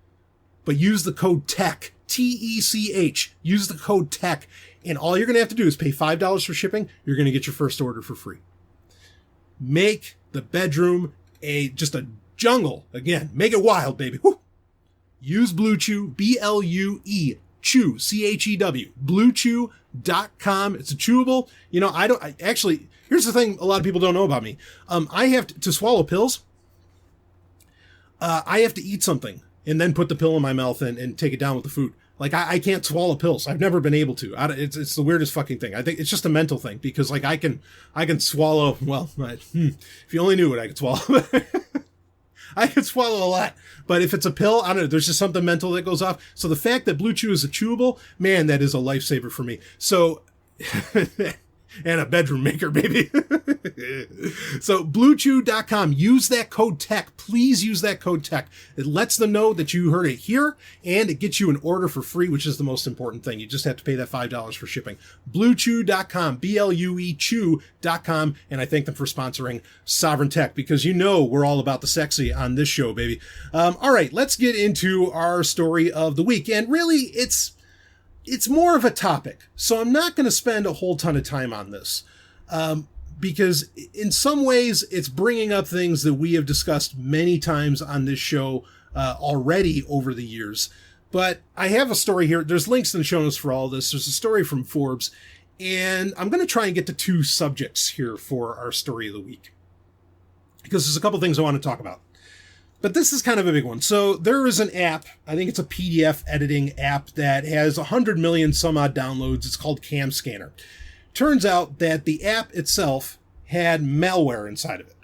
but use the code TECH, TECH, use the code TECH. And all you're going to have to do is pay $5 for shipping. You're going to get your first order for free. Make the bedroom just a jungle. Again, make it wild, baby. Woo. Use Blue Chew, BLUE, Chew, CHEW, bluechew.com. It's a chewable. You know, here's the thing a lot of people don't know about me. I have to swallow pills. I have to eat something and then put the pill in my mouth and take it down with the food. Like, I can't swallow pills. I've never been able to. It's the weirdest fucking thing. I think it's just a mental thing because, like, I can swallow, well, if you only knew what I could swallow. I could swallow a lot. But if it's a pill, I don't know, there's just something mental that goes off. So the fact that Blue Chew is a chewable, man, that is a lifesaver for me. So, and a bedroom maker, baby. So bluechew.com, use that code TECH. Please use that code TECH. It lets them know that you heard it here, and it gets you an order for free, which is the most important thing. You just have to pay that $5 for shipping. Bluechew.com, BLUE chew.com, and I thank them for sponsoring Sovryn Tech, because you know we're all about the sexy on this show, baby. All right, let's get into our story of the week. And really, it's more of a topic, so I'm not going to spend a whole ton of time on this, because in some ways it's bringing up things that we have discussed many times on this show already over the years. But I have a story here. There's links in the show notes for all this. There's a story from Forbes, and I'm going to try and get to two subjects here for our story of the week, because there's a couple things I want to talk about. But this is kind of a big one. So there is an app, I think it's a PDF editing app that has 100 million some odd downloads. It's called Cam Scanner. Turns out that the app itself had malware inside of it.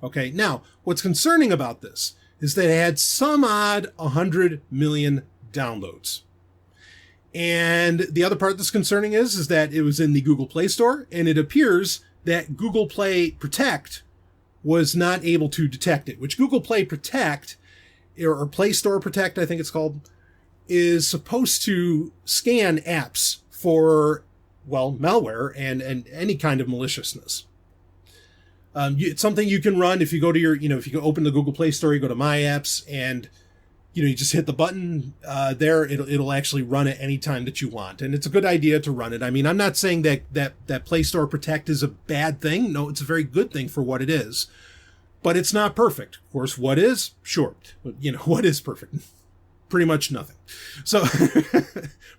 Okay, now what's concerning about this is that it had some odd 100 million downloads. And the other part that's concerning is that it was in the Google Play Store, and it appears that Google Play Protect was not able to detect it, which Google Play Protect, or Play Store Protect, I think it's called, is supposed to scan apps for, well, malware and any kind of maliciousness. It's something you can run if you go to if you go open the Google Play Store, you go to My Apps, and, you just hit the button there, it'll actually run it any time that you want. And it's a good idea to run it. I mean, I'm not saying that Play Store Protect is a bad thing. No, it's a very good thing for what it is. But it's not perfect. Of course, what is? Sure. What is perfect? Pretty much nothing. So,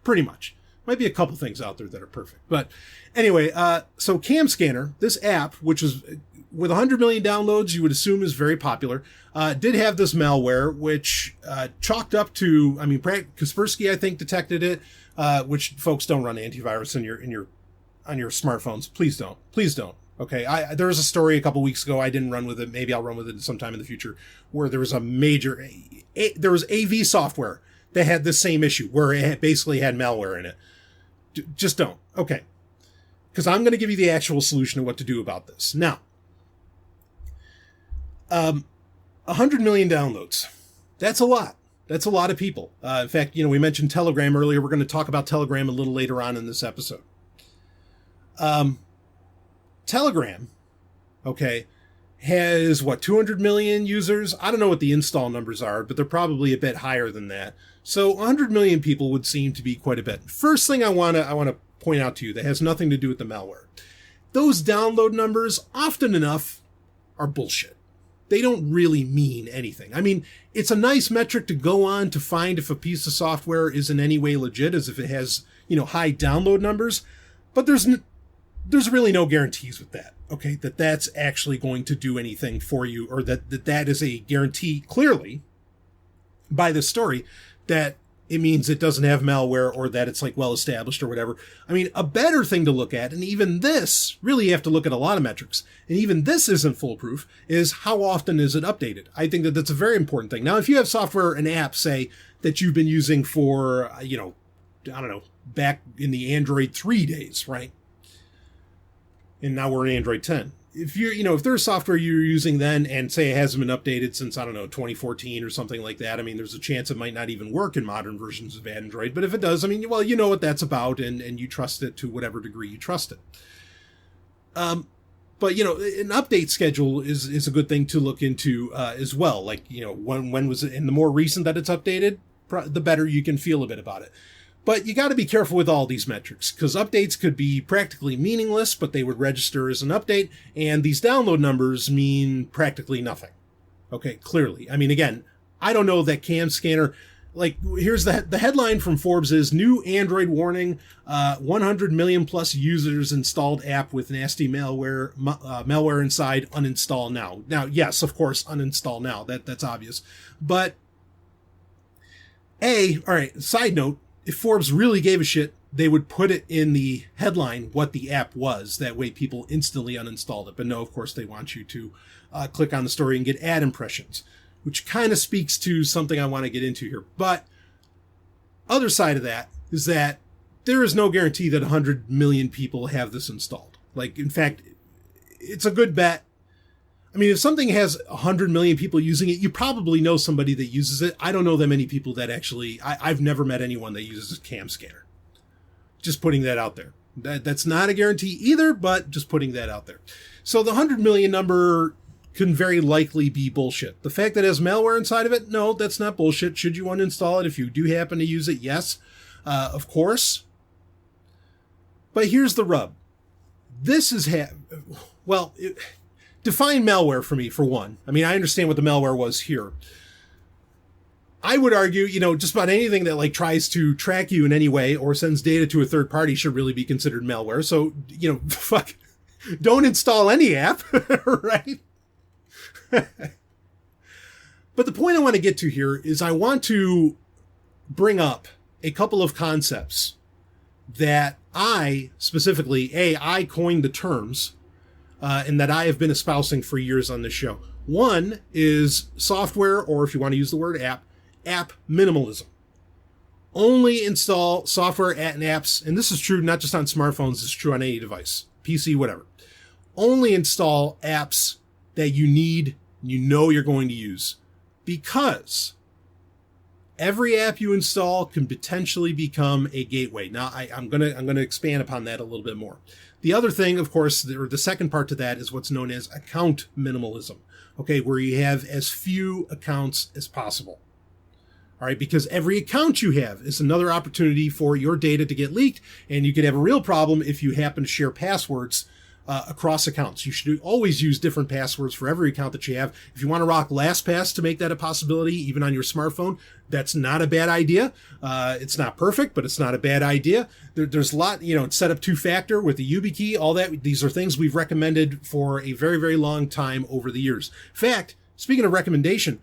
pretty much. Might be a couple things out there that are perfect. But anyway, so Cam Scanner, this app, which is with 100 million downloads, you would assume is very popular, did have this malware, which chalked up to, I mean, Kaspersky, I think, detected it, which folks don't run antivirus on your smartphones. Please don't. Okay, there was a story a couple weeks ago. I didn't run with it. Maybe I'll run with it sometime in the future, where there was a major, there was AV software that had the same issue, where it basically had malware in it. Just don't. Okay. Because I'm going to give you the actual solution of what to do about this. Now, 100 million downloads. That's a lot. That's a lot of people. In fact, we mentioned Telegram earlier. We're going to talk about Telegram a little later on in this episode. Telegram, okay, has 200 million users? I don't know what the install numbers are, but they're probably a bit higher than that. So 100 million people would seem to be quite a bit. First thing I want to point out to you that has nothing to do with the malware. Those download numbers, often enough, are bullshit. They don't really mean anything. I mean, it's a nice metric to go on to find if a piece of software is in any way legit, as if it has, high download numbers, but there's really no guarantees with that, okay, that's actually going to do anything for you, or that is a guarantee, clearly, by this story, that it means it doesn't have malware, or that it's well established or whatever. I mean, a better thing to look at, and even this, really you have to look at a lot of metrics, and even this isn't foolproof, is how often is it updated? I think that's a very important thing. Now, if you have software and apps, say, that you've been using for, I don't know, back in the Android 3 days, right? And now we're in Android 10. if there's software you're using then and say it hasn't been updated since, I don't know, 2014 or something like that, I mean, there's a chance it might not even work in modern versions of Android. But if it does, I mean, well, you know what that's about, and you trust it to whatever degree you trust it. But, an update schedule is a good thing to look into as well. Like, when was it, and the more recent that it's updated, the better you can feel a bit about it. But you got to be careful with all these metrics, because updates could be practically meaningless, but they would register as an update, and these download numbers mean practically nothing. Okay, clearly. I mean, again, I don't know that cam scanner, like, here's the headline from Forbes is, new Android warning, 100 million plus users installed app with nasty malware inside, uninstall now. Now, yes, of course, uninstall now, that's obvious. But, all right, side note, if Forbes really gave a shit, they would put it in the headline what the app was. That way people instantly uninstalled it. But no, of course, they want you to click on the story and get ad impressions, which kind of speaks to something I want to get into here. But other side of that is that there is no guarantee that 100 million people have this installed. Like, in fact, it's a good bet. I mean, if something has 100 million people using it, you probably know somebody that uses it. I don't know that many people that actually, I've never met anyone that uses a cam scanner. Just putting that out there. That's not a guarantee either, but just putting that out there. So the 100 million number can very likely be bullshit. The fact that it has malware inside of it, no, that's not bullshit. Should you uninstall it if you do happen to use it? Yes, of course. But here's the rub. This is, define malware for me, for one. I mean, I understand what the malware was here. I would argue, just about anything that like tries to track you in any way or sends data to a third party should really be considered malware. So, don't install any app, right? But the point I want to get to here is I want to bring up a couple of concepts that I specifically, I coined the terms, and that I have been espousing for years on this show. One is software, or if you want to use the word app minimalism. Only install software and apps, and this is true not just on smartphones, it's true on any device, PC, whatever. Only install apps that you need, you're going to use. Because every app you install can potentially become a gateway. Now, I'm gonna expand upon that a little bit more. The other thing, of course, the second part to that is what's known as account minimalism. Okay, where you have as few accounts as possible. All right, because every account you have is another opportunity for your data to get leaked, and you could have a real problem if you happen to share passwords across accounts. You should always use different passwords for every account that you have. If you want to rock LastPass to make that a possibility, even on your smartphone, that's not a bad idea. It's not perfect, but it's not a bad idea. There's a lot, it's set up two-factor with the YubiKey, all that. These are things we've recommended for a very, very long time over the years. In fact, speaking of recommendation,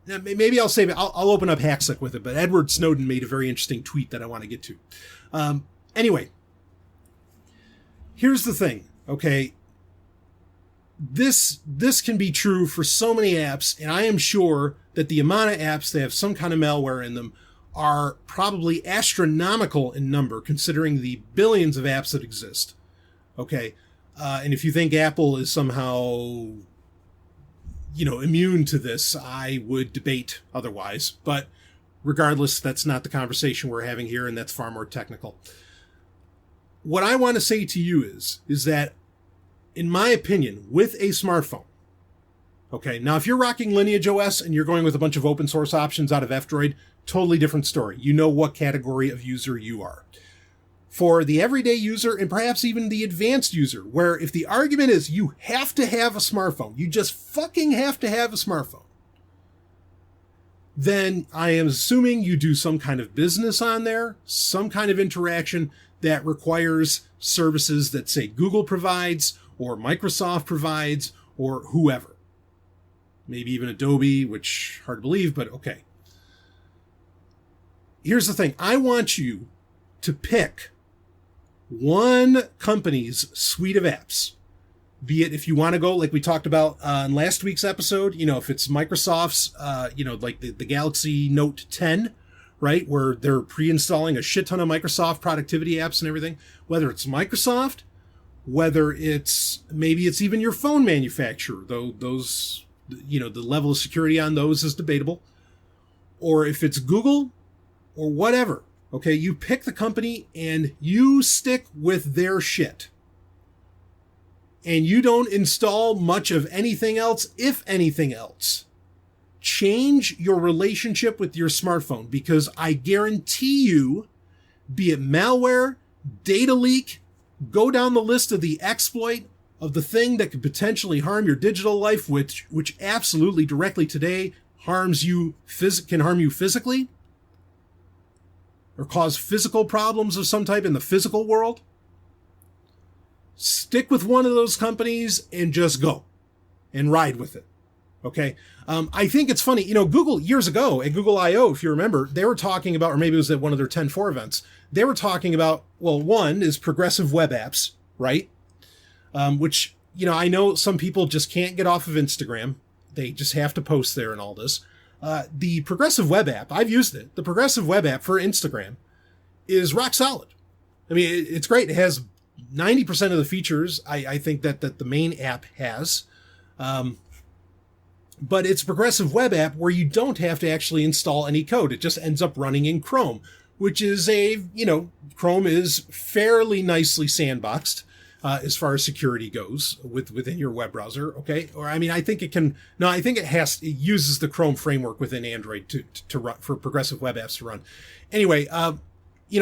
maybe I'll save it. I'll open up Hackslick with it, but Edward Snowden made a very interesting tweet that I want to get to. Anyway, here's the thing, okay? This can be true for so many apps, and I am sure that the amount of apps that have some kind of malware in them are probably astronomical in number, considering the billions of apps that exist, okay? And if you think Apple is somehow, immune to this, I would debate otherwise. But regardless, that's not the conversation we're having here, and that's far more technical. What I want to say to you is that, in my opinion, with a smartphone, okay, now if you're rocking Lineage OS and you're going with a bunch of open source options out of F-Droid, totally different story. You know what category of user you are. For the everyday user and perhaps even the advanced user, where if the argument is you have to have a smartphone, you just fucking have to have a smartphone, then I am assuming you do some kind of business on there, some kind of interaction that requires services that, say, Google provides or Microsoft provides or whoever. Maybe even Adobe, which hard to believe, but okay. Here's the thing. I want you to pick one company's suite of apps. Be it if you want to go, like we talked about in last week's episode, if it's Microsoft's, like the Galaxy Note 10, right, where they're pre-installing a shit ton of Microsoft productivity apps and everything, whether it's Microsoft whether maybe it's even your phone manufacturer, though those, the level of security on those is debatable, or if it's Google or whatever. Okay, you pick the company and you stick with their shit. And you don't install much of anything else, if anything else. Change your relationship with your smartphone, because I guarantee you, be it malware, data leak, go down the list of the exploit of the thing that could potentially harm your digital life, which absolutely directly today can harm you physically, or cause physical problems of some type in the physical world. Stick with one of those companies and just go and ride with it. Okay. I think it's funny, Google years ago at Google I/O, if you remember, they were talking about, or maybe it was at one of their 10.4 events, they were talking about, well, one is progressive web apps, right? Which, I know some people just can't get off of Instagram. They just have to post there and all this. The progressive web app, I've used it. The progressive web app for Instagram is rock solid. I mean, it's great. It has 90% of the features I think that the main app has. But it's a progressive web app where you don't have to actually install any code. It just ends up running in Chrome, which is Chrome is fairly nicely sandboxed as far as security goes within your web browser. Okay. Or, I think it uses the Chrome framework within Android to run for progressive web apps to run. Anyway,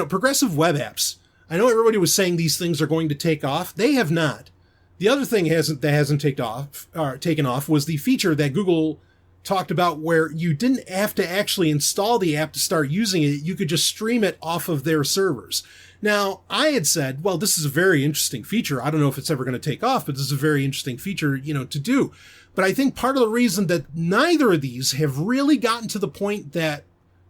progressive web apps, I know everybody was saying these things are going to take off. They have not. The other thing that hasn't taken off was the feature that Google talked about where you didn't have to actually install the app to start using it. You could just stream it off of their servers. Now, I had said, well, this is a very interesting feature. I don't know if it's ever going to take off, but this is a very interesting feature, to do. But I think part of the reason that neither of these have really gotten to the point that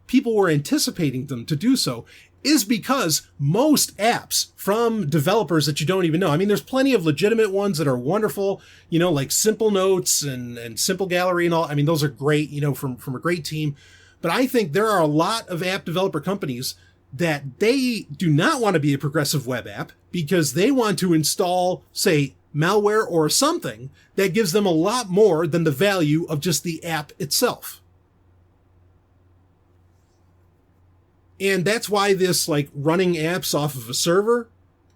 people were anticipating them to do so is because most apps from developers that you don't even know, there's plenty of legitimate ones that are wonderful, like Simple Notes and Simple Gallery and all. Those are great, from a great team. But I think there are a lot of app developer companies that they do not want to be a progressive web app because they want to install, say, malware or something that gives them a lot more than the value of just the app itself. And that's why this running apps off of a server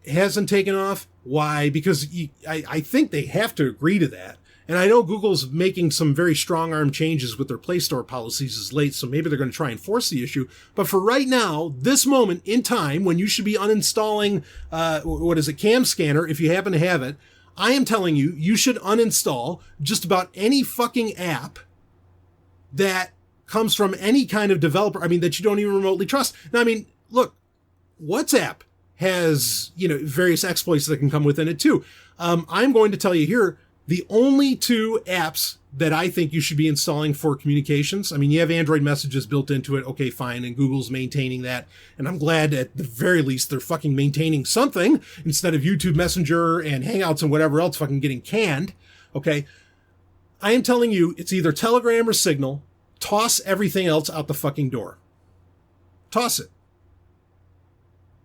hasn't taken off. Why? Because I think they have to agree to that. And I know Google's making some very strong arm changes with their Play Store policies as late, so maybe they're going to try and force the issue. But for right now, this moment in time when you should be uninstalling, Cam Scanner, if you happen to have it, I am telling you, you should uninstall just about any fucking app that comes from any kind of developer, that you don't even remotely trust. Now, look, WhatsApp has, various exploits that can come within it too. I'm going to tell you here, the only two apps that I think you should be installing for communications, you have Android messages built into it. Okay, fine. And Google's maintaining that. And I'm glad at the very least they're fucking maintaining something instead of YouTube Messenger and Hangouts and whatever else fucking getting canned. Okay. I am telling you, it's either Telegram or Signal. Toss everything else out the fucking door. Toss it.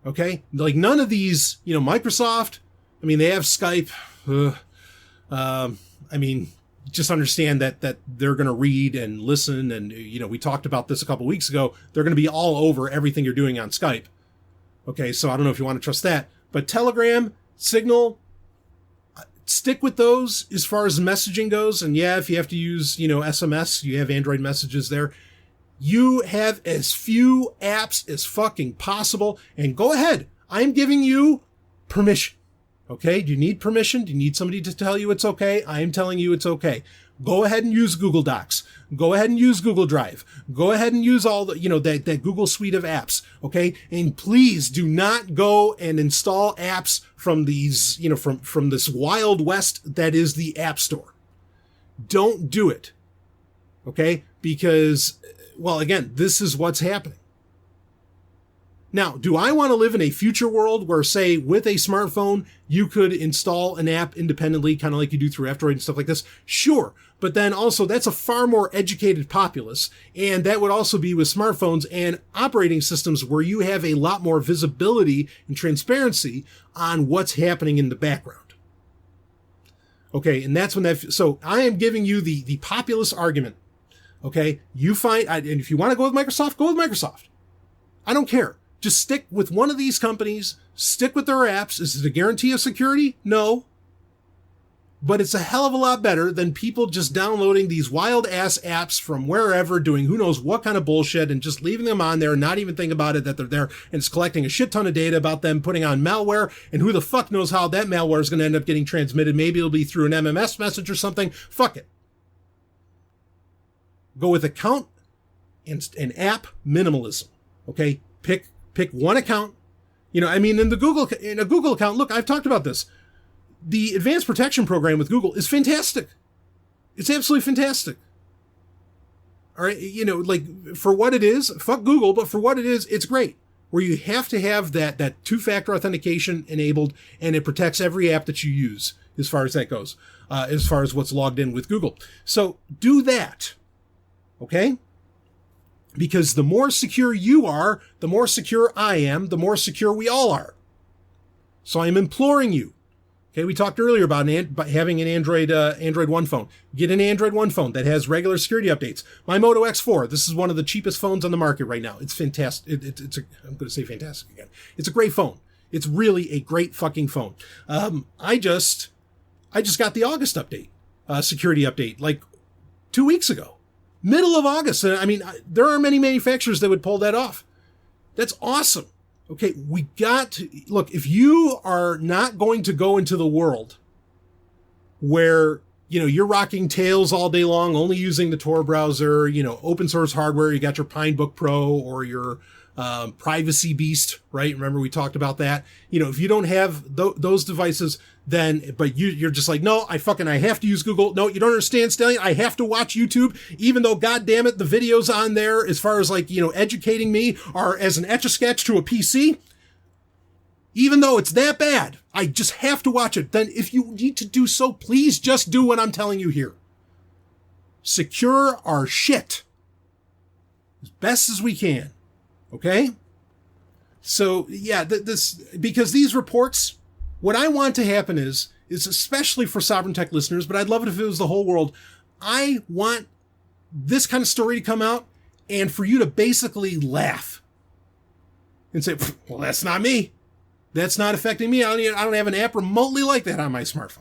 Okay? None of these, Microsoft, they have Skype. Just understand that they're going to read and listen. And, we talked about this a couple weeks ago. They're going to be all over everything you're doing on Skype. Okay? So I don't know if you want to trust that. But Telegram, Signal, stick with those as far as messaging goes. And yeah, if you have to use, SMS, you have Android messages there. You have as few apps as fucking possible. And go ahead. I'm giving you permission. Okay? Do you need permission? Do you need somebody to tell you it's okay? I am telling you it's okay. Go ahead and use Google Docs. Go ahead and use Google Drive. Go ahead and use all the, that Google suite of apps. Okay. And please do not go and install apps from these, from this Wild West that is the App Store. Don't do it. Okay. Because, well, again, this is what's happening. Now, do I want to live in a future world where, say, with a smartphone, you could install an app independently, kind of like you do through F-Droid and stuff like this? Sure. But then also, that's a far more educated populace. And that would also be with smartphones and operating systems where you have a lot more visibility and transparency on what's happening in the background. Okay, and that's when so I am giving you the populist argument. Okay, you find, and if you want to go with Microsoft, go with Microsoft. I don't care. Just stick with one of these companies, stick with their apps. Is it a guarantee of security? No. But it's a hell of a lot better than people just downloading these wild ass apps from wherever, doing who knows what kind of bullshit and just leaving them on there and not even think about it that they're there, and it's collecting a shit ton of data about them, putting on malware, and who the fuck knows how that malware is going to end up getting transmitted. Maybe it'll be through an MMS message or something. Fuck it. Go with account and app minimalism. Okay? Pick one account. In a Google account, look, I've talked about this. The advanced protection program with Google is fantastic. It's absolutely fantastic. All right. For what it is, fuck Google, but for what it is, it's great. Where you have to have that two-factor authentication enabled, and it protects every app that you use as far as that goes, as far as what's logged in with Google. So do that. Okay. Because the more secure you are, the more secure I am, the more secure we all are. So I'm imploring you. Okay, we talked earlier about having an Android One phone. Get an Android One phone that has regular security updates. My Moto X4, this is one of the cheapest phones on the market right now. It's fantastic. I'm going to say fantastic again. It's a great phone. It's really a great fucking phone. I just got the August update, security update, like 2 weeks ago, middle of August. And there are many manufacturers that would pull that off. That's awesome. Okay, look, if you are not going to go into the world where, you're rocking Tails all day long, only using the Tor browser, open source hardware, you got your Pinebook Pro or your Privacy Beast, right? Remember we talked about that? If you don't have those devices, but you're just like, no, I have to use Google. No, you don't understand, Stallion. I have to watch YouTube, even though, God damn it, the videos on there, as far as educating me, are as an Etch-a-Sketch to a PC. Even though it's that bad, I just have to watch it. Then if you need to do so, please just do what I'm telling you here. Secure our shit as best as we can. Okay? So, yeah, because these reports, what I want to happen is especially for Sovereign Tech listeners, but I'd love it if it was the whole world. I want this kind of story to come out and for you to basically laugh and say, well, that's not me. That's not affecting me. I don't have an app remotely like that on my smartphone.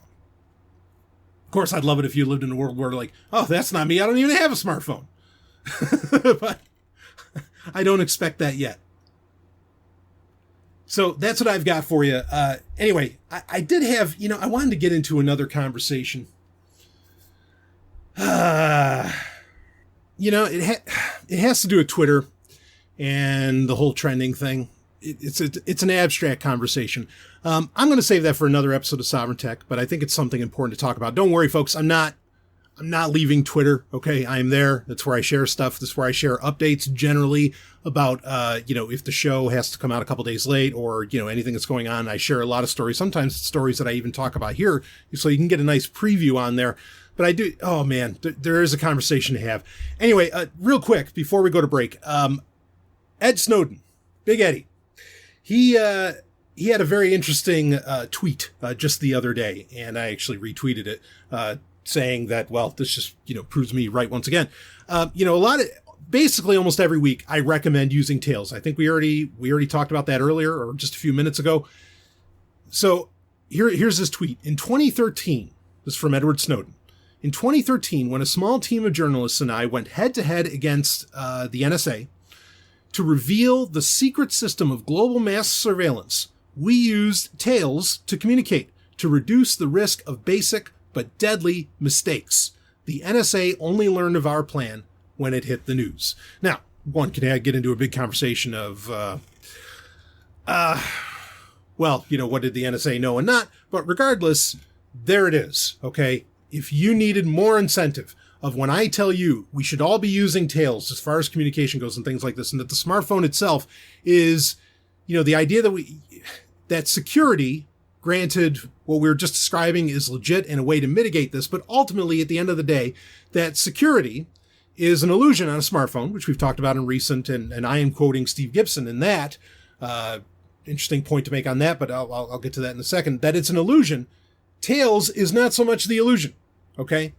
Of course, I'd love it if you lived in a world where oh, that's not me. I don't even have a smartphone. But I don't expect that yet. So that's what I've got for you. Anyway, I did have, I wanted to get into another conversation. It has to do with Twitter and the whole trending thing. It's an abstract conversation. I'm going to save that for another episode of Sovereign Tech, but I think it's something important to talk about. Don't worry, folks. I'm not leaving Twitter. Okay. I am there. That's where I share stuff. That's where I share updates generally about, if the show has to come out a couple days late or, anything that's going on. I share a lot of stories. Sometimes it's stories that I even talk about here. So you can get a nice preview on there. But I do. Oh man, there is a conversation to have. Anyway, real quick before we go to break, Ed Snowden, Big Eddie, he had a very interesting tweet just the other day, and I actually retweeted it, saying that, well, this just, proves me right once again. Basically almost every week I recommend using Tails. I think we already talked about that earlier or just a few minutes ago. So here's this tweet. In 2013, this is from Edward Snowden. In 2013, when a small team of journalists and I went head to head against the NSA to reveal the secret system of global mass surveillance, we used Tails to communicate to reduce the risk of basic but deadly mistakes. The NSA only learned of our plan when it hit the news. Now, one can get into a big conversation of, what did the NSA know and not? But regardless, there it is, okay? If you needed more incentive of when I tell you we should all be using Tails as far as communication goes and things like this, and that the smartphone itself is, the idea that security, granted, what we were just describing is legit and a way to mitigate this, but ultimately, at the end of the day, that security is an illusion on a smartphone, which we've talked about in recent, and I am quoting Steve Gibson in that. Interesting point to make on that, but I'll get to that in a second, that it's an illusion Tails is not so much the illusion, okay?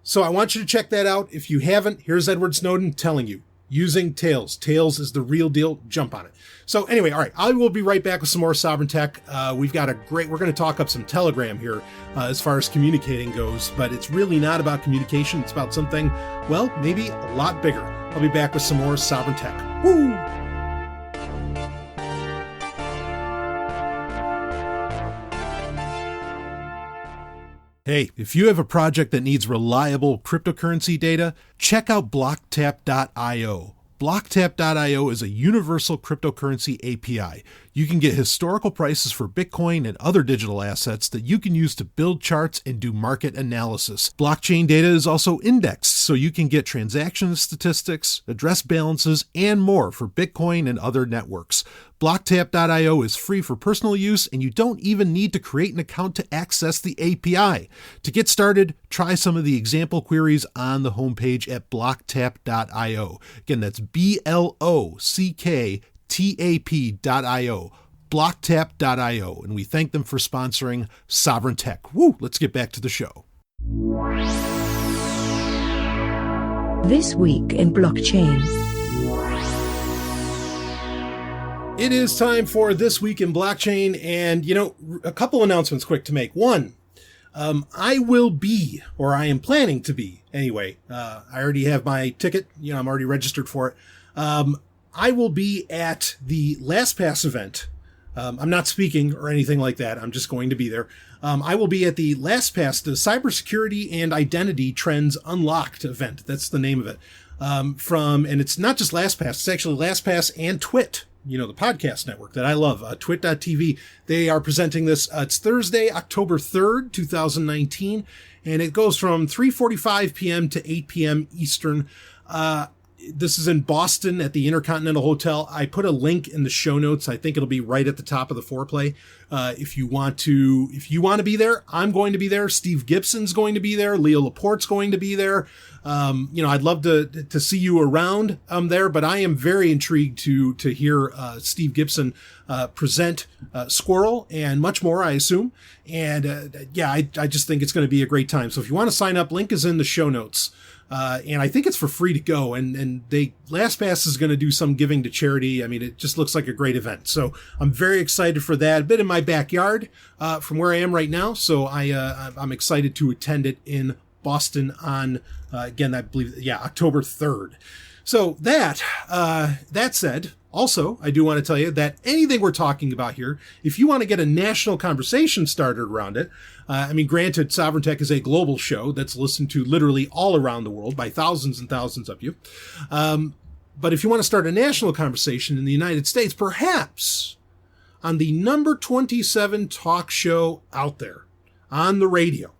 So I want you to check that out. If you haven't, here's Edward Snowden telling you, using Tails. Tails is the real deal. Jump on it. So anyway, all right, I will be right back with some more Sovryn Tech. We're going to talk up some Telegram here as far as communicating goes, but it's really not about communication. It's about something, well, maybe a lot bigger. I'll be back with some more Sovryn Tech. Woo! Hey, if you have a project that needs reliable cryptocurrency data, check out blocktap.io. Blocktap.io is a universal cryptocurrency API. You can get historical prices for Bitcoin and other digital assets that you can use to build charts and do market analysis. Blockchain data is also indexed, so you can get transaction statistics, address balances, and more for Bitcoin and other networks. Blocktap.io is free for personal use, and you don't even need to create an account to access the API. To get started, try some of the example queries on the homepage at blocktap.io. Again, that's blocktap.io. blocktap.io, and we thank them for sponsoring Sovryn Tech. Woo! Let's get back to the show. This week in blockchain. It is time for This Week in Blockchain, and, a couple announcements quick to make. One, I will be, or I am planning to be, anyway, I already have my ticket, I'm already registered for it. I will be at the LastPass event. I'm not speaking or anything like that. I'm just going to be there. I will be at the LastPass, the Cybersecurity and Identity Trends Unlocked event. That's the name of it. And it's not just LastPass, it's actually LastPass and Twit. The podcast network that I love, twit.tv. They are presenting this. It's Thursday, October 3rd, 2019, and it goes from 3:45 p.m. to 8 p.m. Eastern. This is in Boston at the Intercontinental Hotel. I put a link in the show notes. I think it'll be right at the top of the Foreplay. If you want to be there, I'm going to be there. Steve Gibson's going to be there. Leo Laporte's going to be there. I'd love to see you around there, but I am very intrigued to hear Steve Gibson present Squirrel and much more, I assume. And I just think it's going to be a great time. So if you want to sign up, link is in the show notes. And I think it's for free to go. And LastPass is going to do some giving to charity. I mean, it just looks like a great event. So I'm very excited for that. A bit in my backyard, from where I am right now. So I'm excited to attend it in Boston on, again, I believe, October 3rd. So that said, also, I do want to tell you that anything we're talking about here, if you want to get a national conversation started around it, granted, Sovryn Tech is a global show that's listened to literally all around the world by thousands and thousands of you. But if you want to start a national conversation in the United States, perhaps on the number 27 talk show out there on the radio,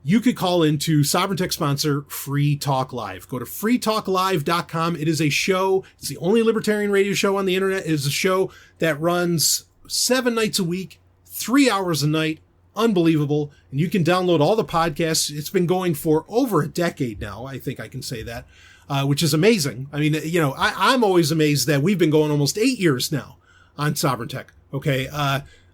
you could call into Sovryn Tech sponsor Free Talk Live. Go to freetalklive.com. It is a show. It's the only libertarian radio show on the internet. It is a show that runs 7 nights a week, 3 hours a night. Unbelievable. And you can download all the podcasts. It's been going for over a decade now. I think I can say that, which is amazing. I mean, I'm always amazed that we've been going almost 8 years now on Sovryn Tech. Okay.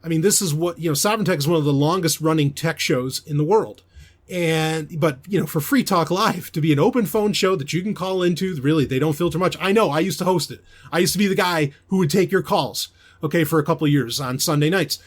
This is what, Sovryn Tech is one of the longest running tech shows in the world. But for Free Talk Live to be an open phone show that you can call into, really, they don't filter much. I know, I used to host it. I used to be the guy who would take your calls, for a couple of years on Sunday nights.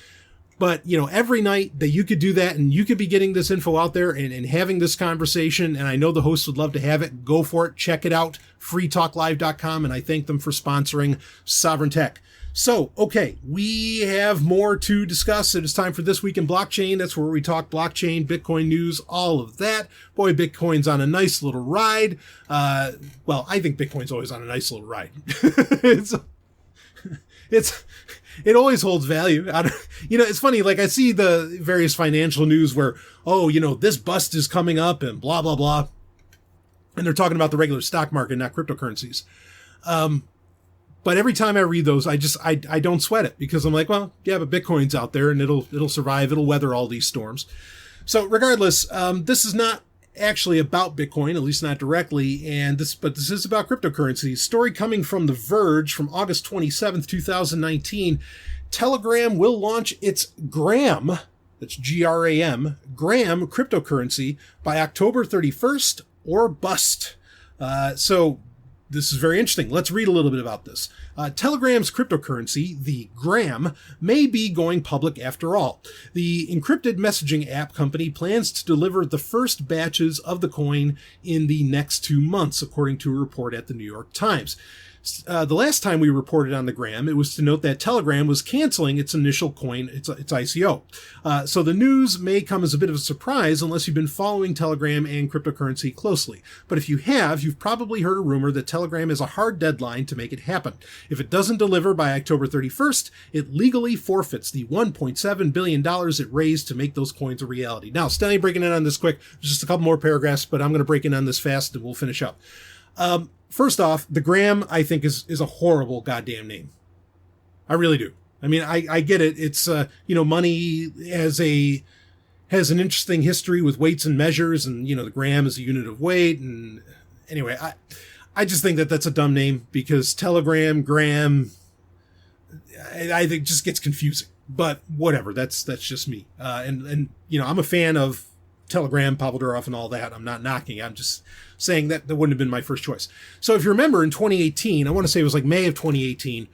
But, every night that you could do that and you could be getting this info out there and having this conversation, and I know the hosts would love to have it, go for it, check it out, freetalklive.com, and I thank them for sponsoring Sovryn Tech. So, okay, we have more to discuss. It is time for This Week in Blockchain. That's where we talk blockchain, Bitcoin news, all of that. Boy, Bitcoin's on a nice little ride. I think Bitcoin's always on a nice little ride. It always holds value. It's funny, like I see the various financial news where, this bust is coming up and blah, blah, blah. And they're talking about the regular stock market, not cryptocurrencies. But every time I read those, I don't sweat it because I'm like, well, yeah, but Bitcoin's out there and it'll survive. It'll weather all these storms. So regardless, this is not actually about Bitcoin, at least not directly. But this is about cryptocurrency. Story coming from The Verge from August 27th, 2019. Telegram will launch its Gram that's GRAM, Gram cryptocurrency by October 31st or bust. So this is very interesting. Let's read a little bit about this. Telegram's cryptocurrency, the Gram, may be going public after all. The encrypted messaging app company plans to deliver the first batches of the coin in the next 2 months, according to a report at the New York Times. The last time we reported on the Gram, it was to note that Telegram was canceling its initial coin, its ICO. So the news may come as a bit of a surprise unless you've been following Telegram and cryptocurrency closely. But if you have, you've probably heard a rumor that Telegram has a hard deadline to make it happen. If it doesn't deliver by October 31st, it legally forfeits the $1.7 billion it raised to make those coins a reality. Now, Stanley breaking in on this quick. There's just a couple more paragraphs, but I'm going to break in on this fast and we'll finish up. First off, the Gram, I think, is a horrible goddamn name. I really do. I mean, I get it. It's, money has an interesting history with weights and measures, and, the gram is a unit of weight. And anyway, I just think that that's a dumb name because Telegram, Gram, I think just gets confusing. But whatever, that's just me. And I'm a fan of Telegram, Pavel Durov, and all that. I'm not knocking. I'm just saying that wouldn't have been my first choice. So if you remember in 2018, I want to say it was like May of 2018,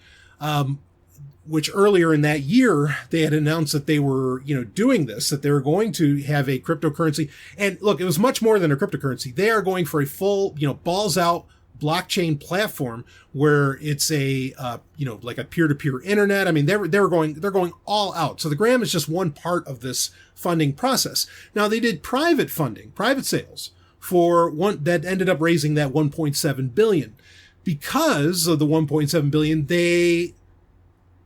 which earlier in that year, they had announced that they were, doing this, that they were going to have a cryptocurrency. And look, it was much more than a cryptocurrency. They are going for a full, balls out blockchain platform where it's a, like a peer-to-peer internet. I mean, they're going all out. So the Gram is just one part of this funding process. Now they did private funding, private sales for one that ended up raising that 1.7 billion. Because of the 1.7 billion, they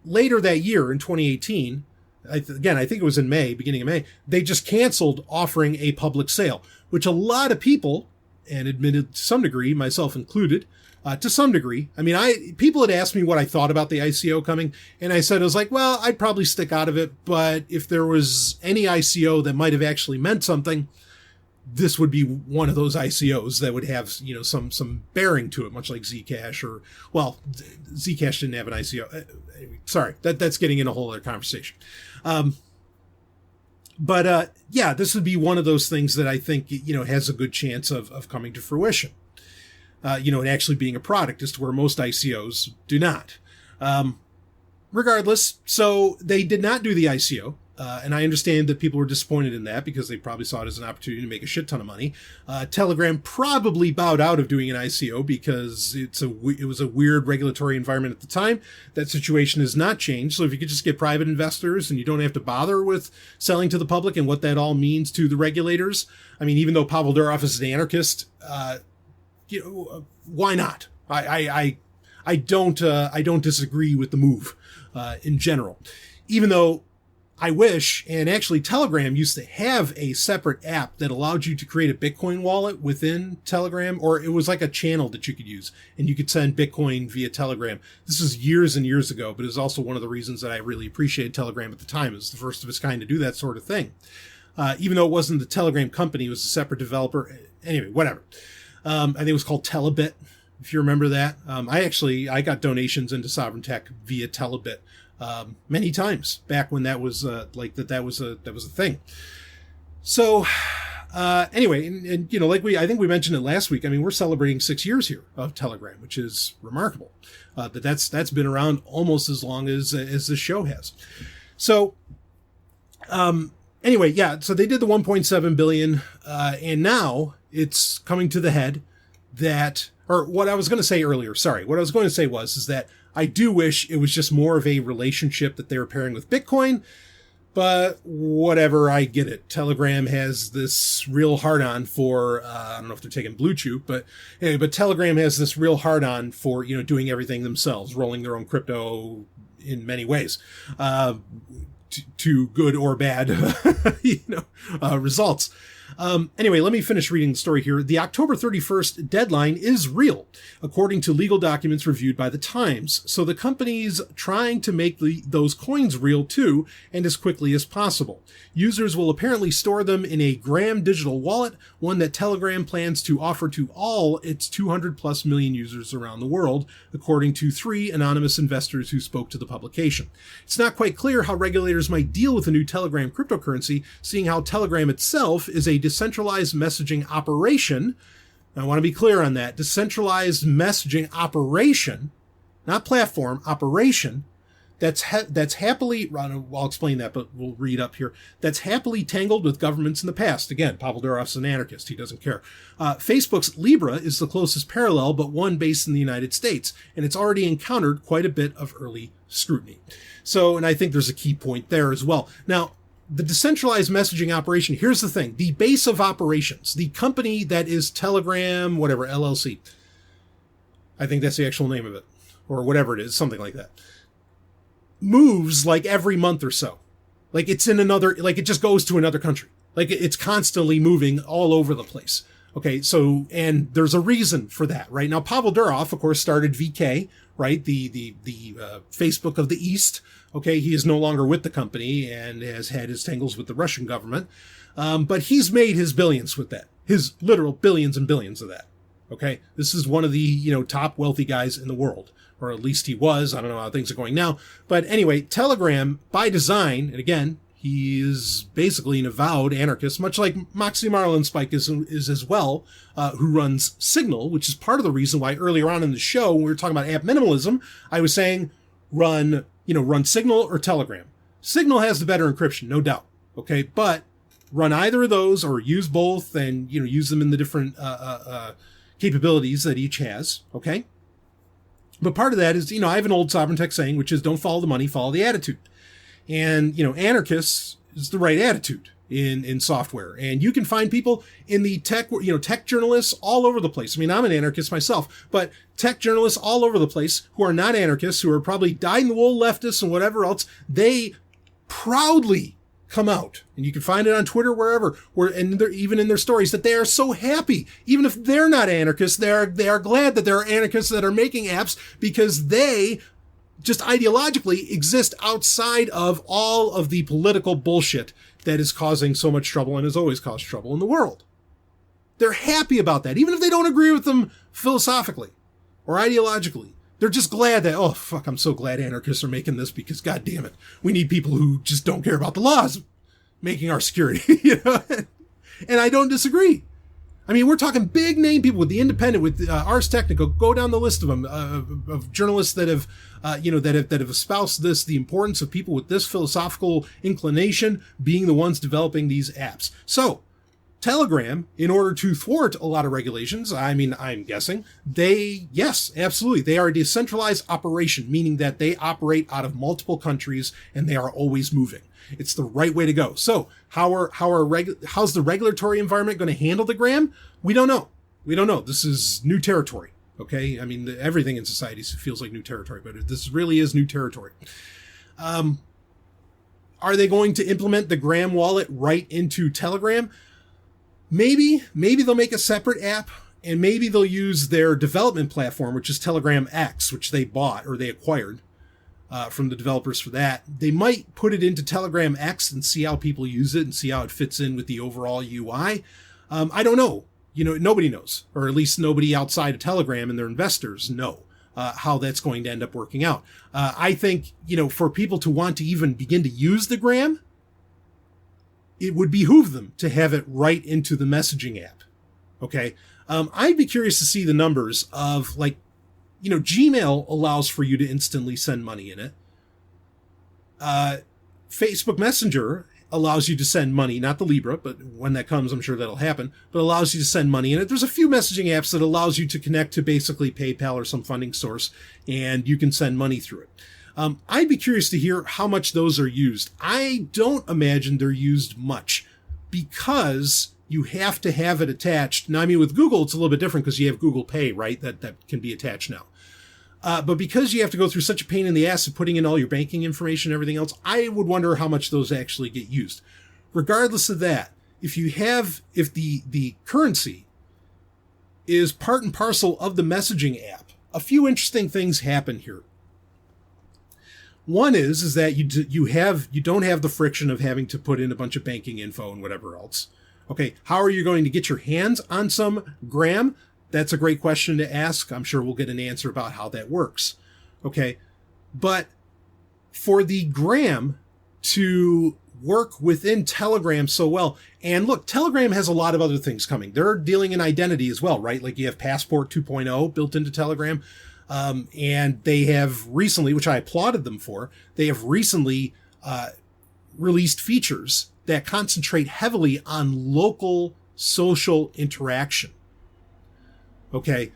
later that year in 2018, again, I think it was in May, beginning of May, they just canceled offering a public sale, which a lot of people, and admitted to some degree, myself included, to some degree. I mean, people had asked me what I thought about the ICO coming, and I said, I was like, well, I'd probably stick out of it, but if there was any ICO that might have actually meant something, this would be one of those ICOs that would have, some bearing to it, much like Zcash Zcash didn't have an ICO. Sorry, that's getting in a whole other conversation. But this would be one of those things that I think, has a good chance of coming to fruition, and actually being a product as to where most ICOs do not. Regardless, so they did not do the ICO. And I understand that people were disappointed in that because they probably saw it as an opportunity to make a shit ton of money. Telegram probably bowed out of doing an ICO because it was a weird regulatory environment at the time. That situation has not changed. So if you could just get private investors and you don't have to bother with selling to the public and what that all means to the regulators. I mean, even though Pavel Durov is an anarchist, why not? I don't disagree with the move, in general, even though I wish, and actually Telegram used to have a separate app that allowed you to create a Bitcoin wallet within Telegram, or it was like a channel that you could use, and you could send Bitcoin via Telegram. This was years and years ago, but it was also one of the reasons that I really appreciated Telegram at the time. It was the first of its kind to do that sort of thing. Even though it wasn't the Telegram company, it was a separate developer. Anyway, whatever. I think it was called Telebit, if you remember that. I got donations into Sovryn Tech via Telebit. Many times back when that was that was a thing. So anyway, and I think we mentioned it last week. I mean, we're celebrating 6 years here of Telegram, which is remarkable. That's been around almost as long as the show has. So anyway, so they did the 1.7 billion, and now it's coming to the head that, or what I was going to say earlier. Sorry, what I was going to say is that I do wish it was just more of a relationship that they were pairing with Bitcoin, but whatever, I get it. Telegram has this real hard-on for, I don't know if they're taking Blue Chew, but anyway, but Telegram has this real hard-on for, doing everything themselves, rolling their own crypto in many ways, to good or bad, results. Anyway, let me finish reading the story here. The October 31st deadline is real, according to legal documents reviewed by the Times. So the company's trying to make those coins real too, and as quickly as possible. Users will apparently store them in a Gram digital wallet, one that Telegram plans to offer to all its 200 plus million users around the world, according to 3 anonymous investors who spoke to the publication. It's not quite clear how regulators might deal with the new Telegram cryptocurrency, seeing how Telegram itself is a decentralized messaging operation. I want to be clear on that. Decentralized messaging operation, not platform, operation, that's happily, I'll explain that, but we'll read up here, that's happily tangled with governments in the past. Again, Pavel Durov's an anarchist. He doesn't care. Facebook's Libra is the closest parallel, but one based in the United States, and it's already encountered quite a bit of early scrutiny. So, and I think there's a key point there as well. Now, the decentralized messaging operation, here's the thing. The base of operations, the company that is Telegram, whatever, LLC. I think that's the actual name of it, or whatever it is, something like that. Moves like every month or so. Like it's in another, like it just goes to another country. Like it's constantly moving all over the place. Okay, so, and there's a reason for that, right? Now, Pavel Durov, of course, started VK, right? The Facebook of the East. Okay, he is no longer with the company and has had his tangles with the Russian government. But he's made his billions with that. His literal billions and billions of that. Okay, this is one of the, top wealthy guys in the world. Or at least he was. I don't know how things are going now. But anyway, Telegram, by design, and again, he is basically an avowed anarchist, much like Moxie Marlinspike is as well, who runs Signal, which is part of the reason why earlier on in the show, when we were talking about app minimalism, I was saying run Signal or Telegram. Signal has the better encryption, no doubt. Okay, but run either of those or use both and, use them in the different capabilities that each has. Okay. But part of that is, I have an old Sovereign Tech saying, which is don't follow the money, follow the attitude. And, anarchists is the right attitude in software. And you can find people in the tech, tech journalists all over the place. I mean, I'm an anarchist myself, but tech journalists all over the place who are not anarchists, who are probably dyed-in-the-wool leftists and whatever else, they proudly come out, and you can find it on Twitter, wherever, and they're even in their stories, that they are so happy. Even if they're not anarchists, they are glad that there are anarchists that are making apps, because they just ideologically exist outside of all of the political bullshit that is causing so much trouble and has always caused trouble in the world. They're happy about that, even if they don't agree with them philosophically or ideologically. They're just glad that, oh, fuck, I'm so glad anarchists are making this, because, God damn it, we need people who just don't care about the laws making our security, And I don't disagree. I mean, we're talking big name people with The Independent, with Ars Technica. Go down the list of them, of journalists that have, that have espoused this, the importance of people with this philosophical inclination being the ones developing these apps. So, Telegram, in order to thwart a lot of regulations, I mean, I'm guessing, yes, absolutely, they are a decentralized operation, meaning that they operate out of multiple countries and they are always moving. It's the right way to go. So how's the regulatory environment going to handle the Gram? We don't know. This is new territory. Okay. I mean, everything in society feels like new territory, but this really is new territory. Are they going to implement the Gram wallet right into Telegram? Maybe they'll make a separate app, and maybe they'll use their development platform, which is Telegram X, which they bought or they acquired from the developers for that. They might put it into Telegram X and see how people use it and see how it fits in with the overall UI. I don't know. Nobody knows, or at least nobody outside of Telegram and their investors know how that's going to end up working out. I think, for people to want to even begin to use the Gram, it would behoove them to have it right into the messaging app. Okay. I'd be curious to see the numbers of, like, Gmail allows for you to instantly send money in it. Facebook Messenger allows you to send money, not the Libra, but when that comes, I'm sure that'll happen, but allows you to send money in it. There's a few messaging apps that allows you to connect to basically PayPal or some funding source, and you can send money through it. I'd be curious to hear how much those are used. I don't imagine they're used much, because you have to have it attached. Now, I mean, with Google, it's a little bit different because you have Google Pay, right? That can be attached now. But because you have to go through such a pain in the ass of putting in all your banking information and everything else, I would wonder how much those actually get used. Regardless of that, if the currency is part and parcel of the messaging app, a few interesting things happen here. One is that you don't have the friction of having to put in a bunch of banking info and whatever else. Okay, how are you going to get your hands on some gram? That's a great question to ask. I'm sure we'll get an answer about how that works. Okay, but for the gram to work within Telegram so well, and look, Telegram has a lot of other things coming. They're dealing in identity as well, right? Like you have Passport 2.0 built into Telegram. And they have recently, which I applauded them for, they have recently released features that concentrate heavily on local social interaction. Okay.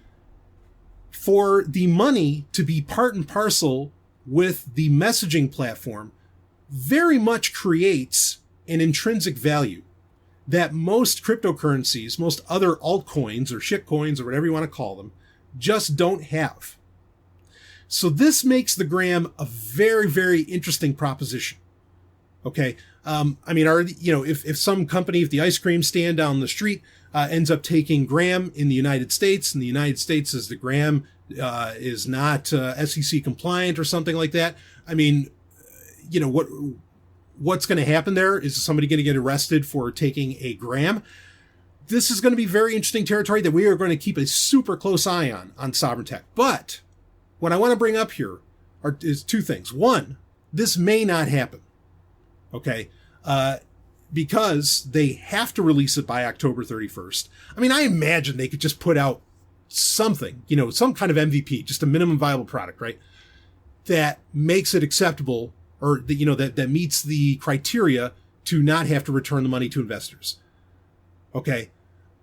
For the money to be part and parcel with the messaging platform very much creates an intrinsic value that most cryptocurrencies, most other altcoins or shitcoins or whatever you want to call them, just don't have. So this makes the gram a very, very interesting proposition. Okay. If some company, if the ice cream stand down the street ends up taking gram in the United States, and the United States says the gram is not SEC compliant or something like that, what's going to happen there? Is somebody going to get arrested for taking a gram? This is going to be very interesting territory that we are going to keep a super close eye on Sovryn Tech. But what I want to bring up here is two things. One, this may not happen, okay, because they have to release it by October 31st. I imagine they could just put out something, some kind of MVP, just a minimum viable product, right, that makes it acceptable, or that meets the criteria to not have to return the money to investors. Okay,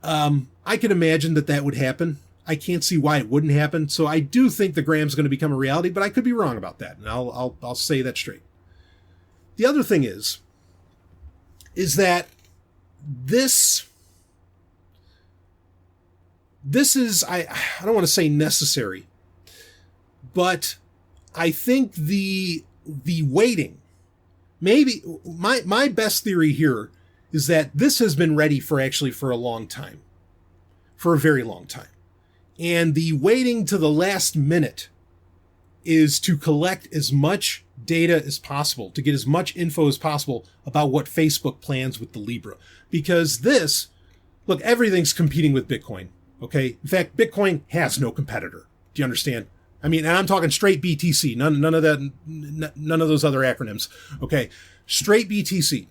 I can imagine that would happen. I can't see why it wouldn't happen. So I do think the gram's going to become a reality, but I could be wrong about that. And I'll say that straight. The other thing is that this is, I don't want to say necessary, but I think the waiting, maybe my best theory here is that this has been ready for a long time, for a very long time. And the waiting to the last minute is to collect as much data as possible, to get as much info as possible about what Facebook plans with the Libra. Because everything's competing with Bitcoin, okay? In fact, Bitcoin has no competitor. Do you understand? And I'm talking straight BTC, none of that, none of those other acronyms, okay? Straight BTC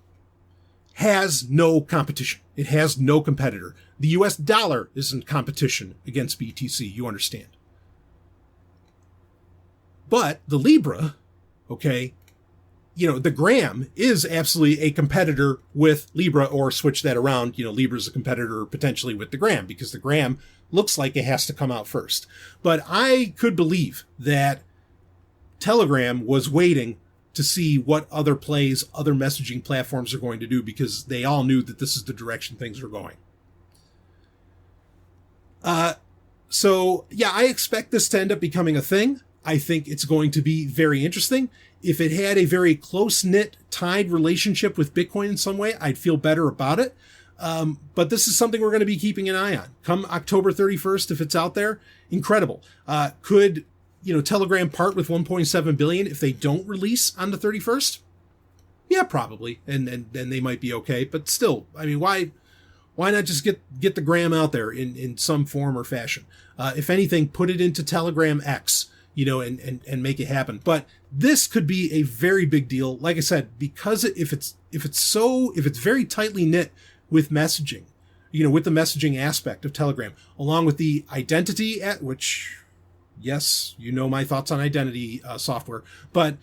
has no competition. It has no competitor. The US dollar is in competition against BTC, you understand. But the Libra, okay, the gram is absolutely a competitor with Libra, or switch that around, Libra is a competitor potentially with the gram, because the gram looks like it has to come out first. But I could believe that Telegram was waiting to see what other plays other messaging platforms are going to do, because they all knew that this is the direction things are going. So yeah, I expect this to end up becoming a thing. I think it's going to be very interesting. If it had a very close-knit, tied relationship with Bitcoin in some way, I'd feel better about it. But this is something we're going to be keeping an eye on. Come October 31st, if it's out there, incredible. Could Telegram part with 1.7 billion if they don't release on the 31st? Yeah, probably. And they might be okay. But still, why not just get the gram out there in some form or fashion? If anything, put it into Telegram X, and make it happen. But this could be a very big deal. Like I said, because if it's very tightly knit with messaging, with the messaging aspect of Telegram, along with the identity, which, yes, my thoughts on identity software, but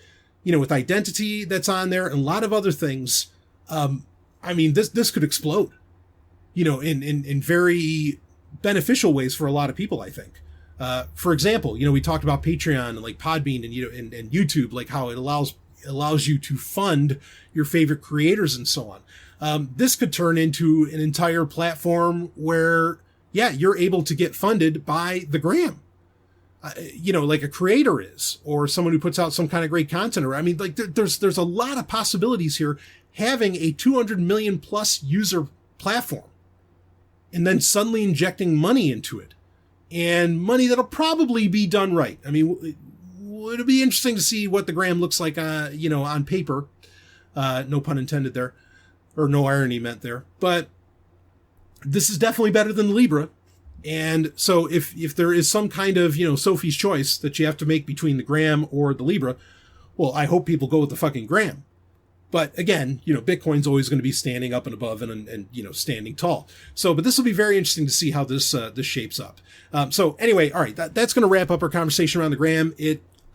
with identity that's on there and a lot of other things, this could explode, in very beneficial ways for a lot of people, I think. For example, we talked about Patreon and like Podbean and YouTube, like how it allows you to fund your favorite creators and so on. This could turn into an entire platform where, you're able to get funded by the gram, like a creator is, or someone who puts out some kind of great content. Or there's a lot of possibilities here. Having a 200 million plus user platform and then suddenly injecting money into it, and money that'll probably be done right. I mean, it'll be interesting to see what the gram looks like, on paper. No pun intended there, or no irony meant there. But this is definitely better than the Libra. And so if there is some kind of, Sophie's choice that you have to make between the gram or the Libra, well, I hope people go with the fucking gram. But again, Bitcoin's always going to be standing up and above and standing tall. So, but this will be very interesting to see how this shapes up. So anyway, all right, that's going to wrap up our conversation around the gram.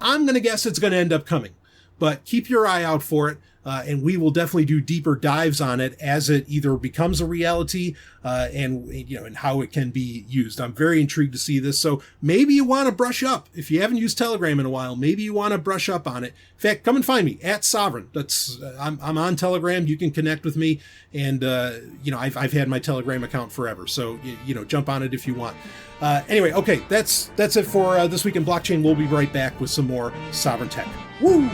I'm going to guess it's going to end up coming, but keep your eye out for it. And we will definitely do deeper dives on it as it either becomes a reality, and how it can be used. I'm very intrigued to see this. So maybe you want to brush up. If you haven't used Telegram in a while, maybe you want to brush up on it. In fact, come and find me at Sovryn. I'm on Telegram. You can connect with me. And, I've had my Telegram account forever. So, jump on it if you want. Anyway, okay, that's it for This Week in Blockchain. We'll be right back with some more Sovryn tech. Woo!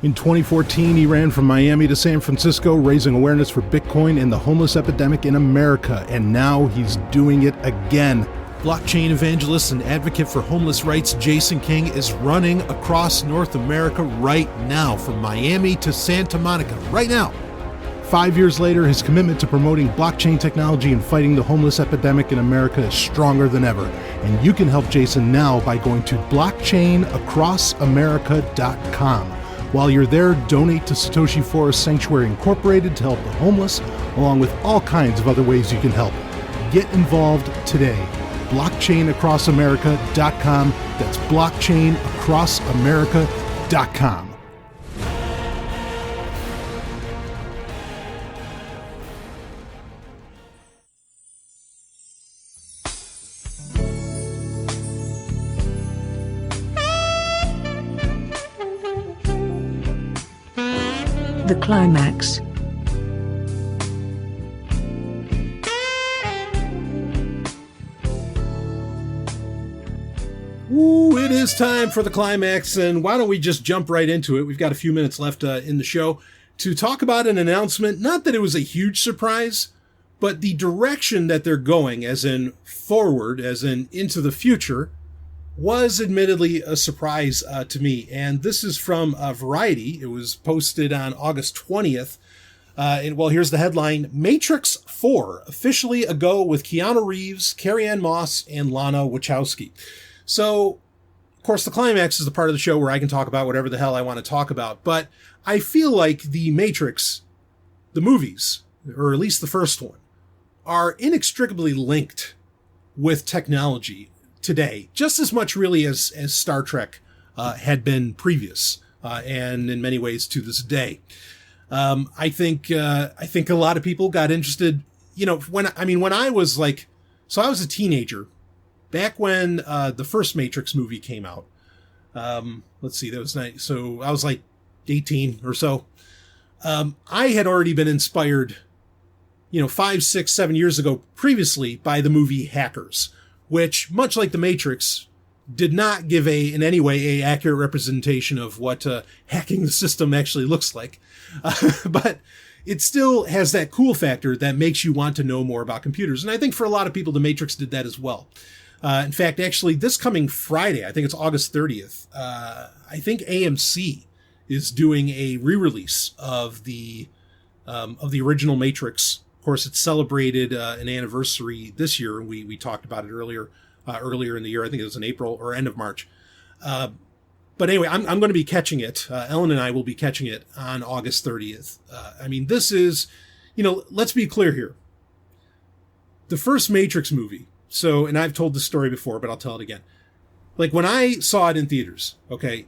In 2014, he ran from Miami to San Francisco, raising awareness for Bitcoin and the homeless epidemic in America, and now he's doing it again. Blockchain evangelist and advocate for homeless rights Jason King is running across North America right now, from Miami to Santa Monica, right now. 5 years later, his commitment to promoting blockchain technology and fighting the homeless epidemic in America is stronger than ever. And you can help Jason now by going to blockchainacrossamerica.com. While you're there, donate to Satoshi Forest Sanctuary Incorporated to help the homeless, along with all kinds of other ways you can help. Get involved today. blockchainacrossamerica.com. That's blockchainacrossamerica.com. The Climax. Ooh, it is time for the Climax, and why don't we just jump right into it? We've got a few minutes left in the show to talk about an announcement. Not that it was a huge surprise, but the direction that they're going, as in forward, as in into the future, was admittedly a surprise to me. And this is from Variety. It was posted on August 20th. Here's the headline: Matrix 4, officially a go with Keanu Reeves, Carrie-Anne Moss, and Lana Wachowski. So, of course, the Climax is the part of the show where I can talk about whatever the hell I want to talk about. But I feel like the Matrix, the movies, or at least the first one, are inextricably linked with technology today, just as much really as Star Trek had been previous, and in many ways to this day. I think a lot of people got interested, when I was I was a teenager back when the first Matrix movie came out. Let's see, that was nice. So I was 18 or so. I had already been inspired, 5, 6, 7 years ago previously by the movie Hackers, which, much like The Matrix, did not give in any way a accurate representation of what hacking the system actually looks like. But it still has that cool factor that makes you want to know more about computers. And I think for a lot of people, The Matrix did that as well. In fact, actually, this coming Friday, I think it's August 30th, I think AMC is doing a re-release of the original Matrix. Of course, it celebrated an anniversary this year, and we talked about it earlier in the year. I think it was in April or end of March. But anyway, I'm going to be catching it. Ellen and I will be catching it on August 30th. This is, let's be clear here. The first Matrix movie. So, and I've told this story before, but I'll tell it again. When I saw it in theaters, okay,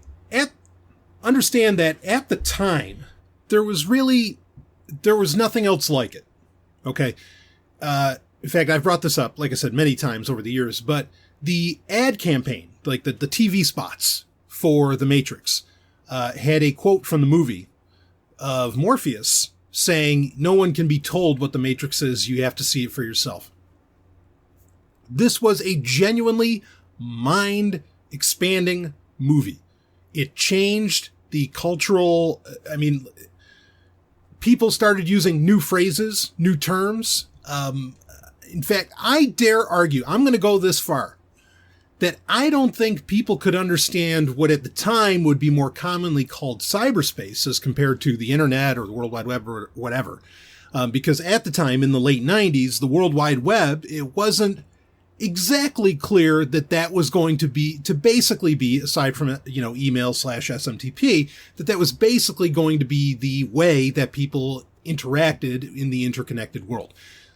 understand that at the time, there was nothing else like it. Okay. In fact, I've brought this up, like I said, many times over the years, but the ad campaign, the TV spots for The Matrix, had a quote from the movie of Morpheus saying, "No one can be told what The Matrix is. You have to see it for yourself." This was a genuinely mind-expanding movie. It changed the cultural, I mean, people started using new phrases, new terms. In fact, I dare argue, I'm going to go this far, that I don't think people could understand what at the time would be more commonly called cyberspace as compared to the internet or the World Wide Web or whatever. Because at the time, in the late 90s, the World Wide Web, it wasn't exactly clear that that was going to basically be, aside from, email / SMTP, that was basically going to be the way that people interacted in the interconnected world.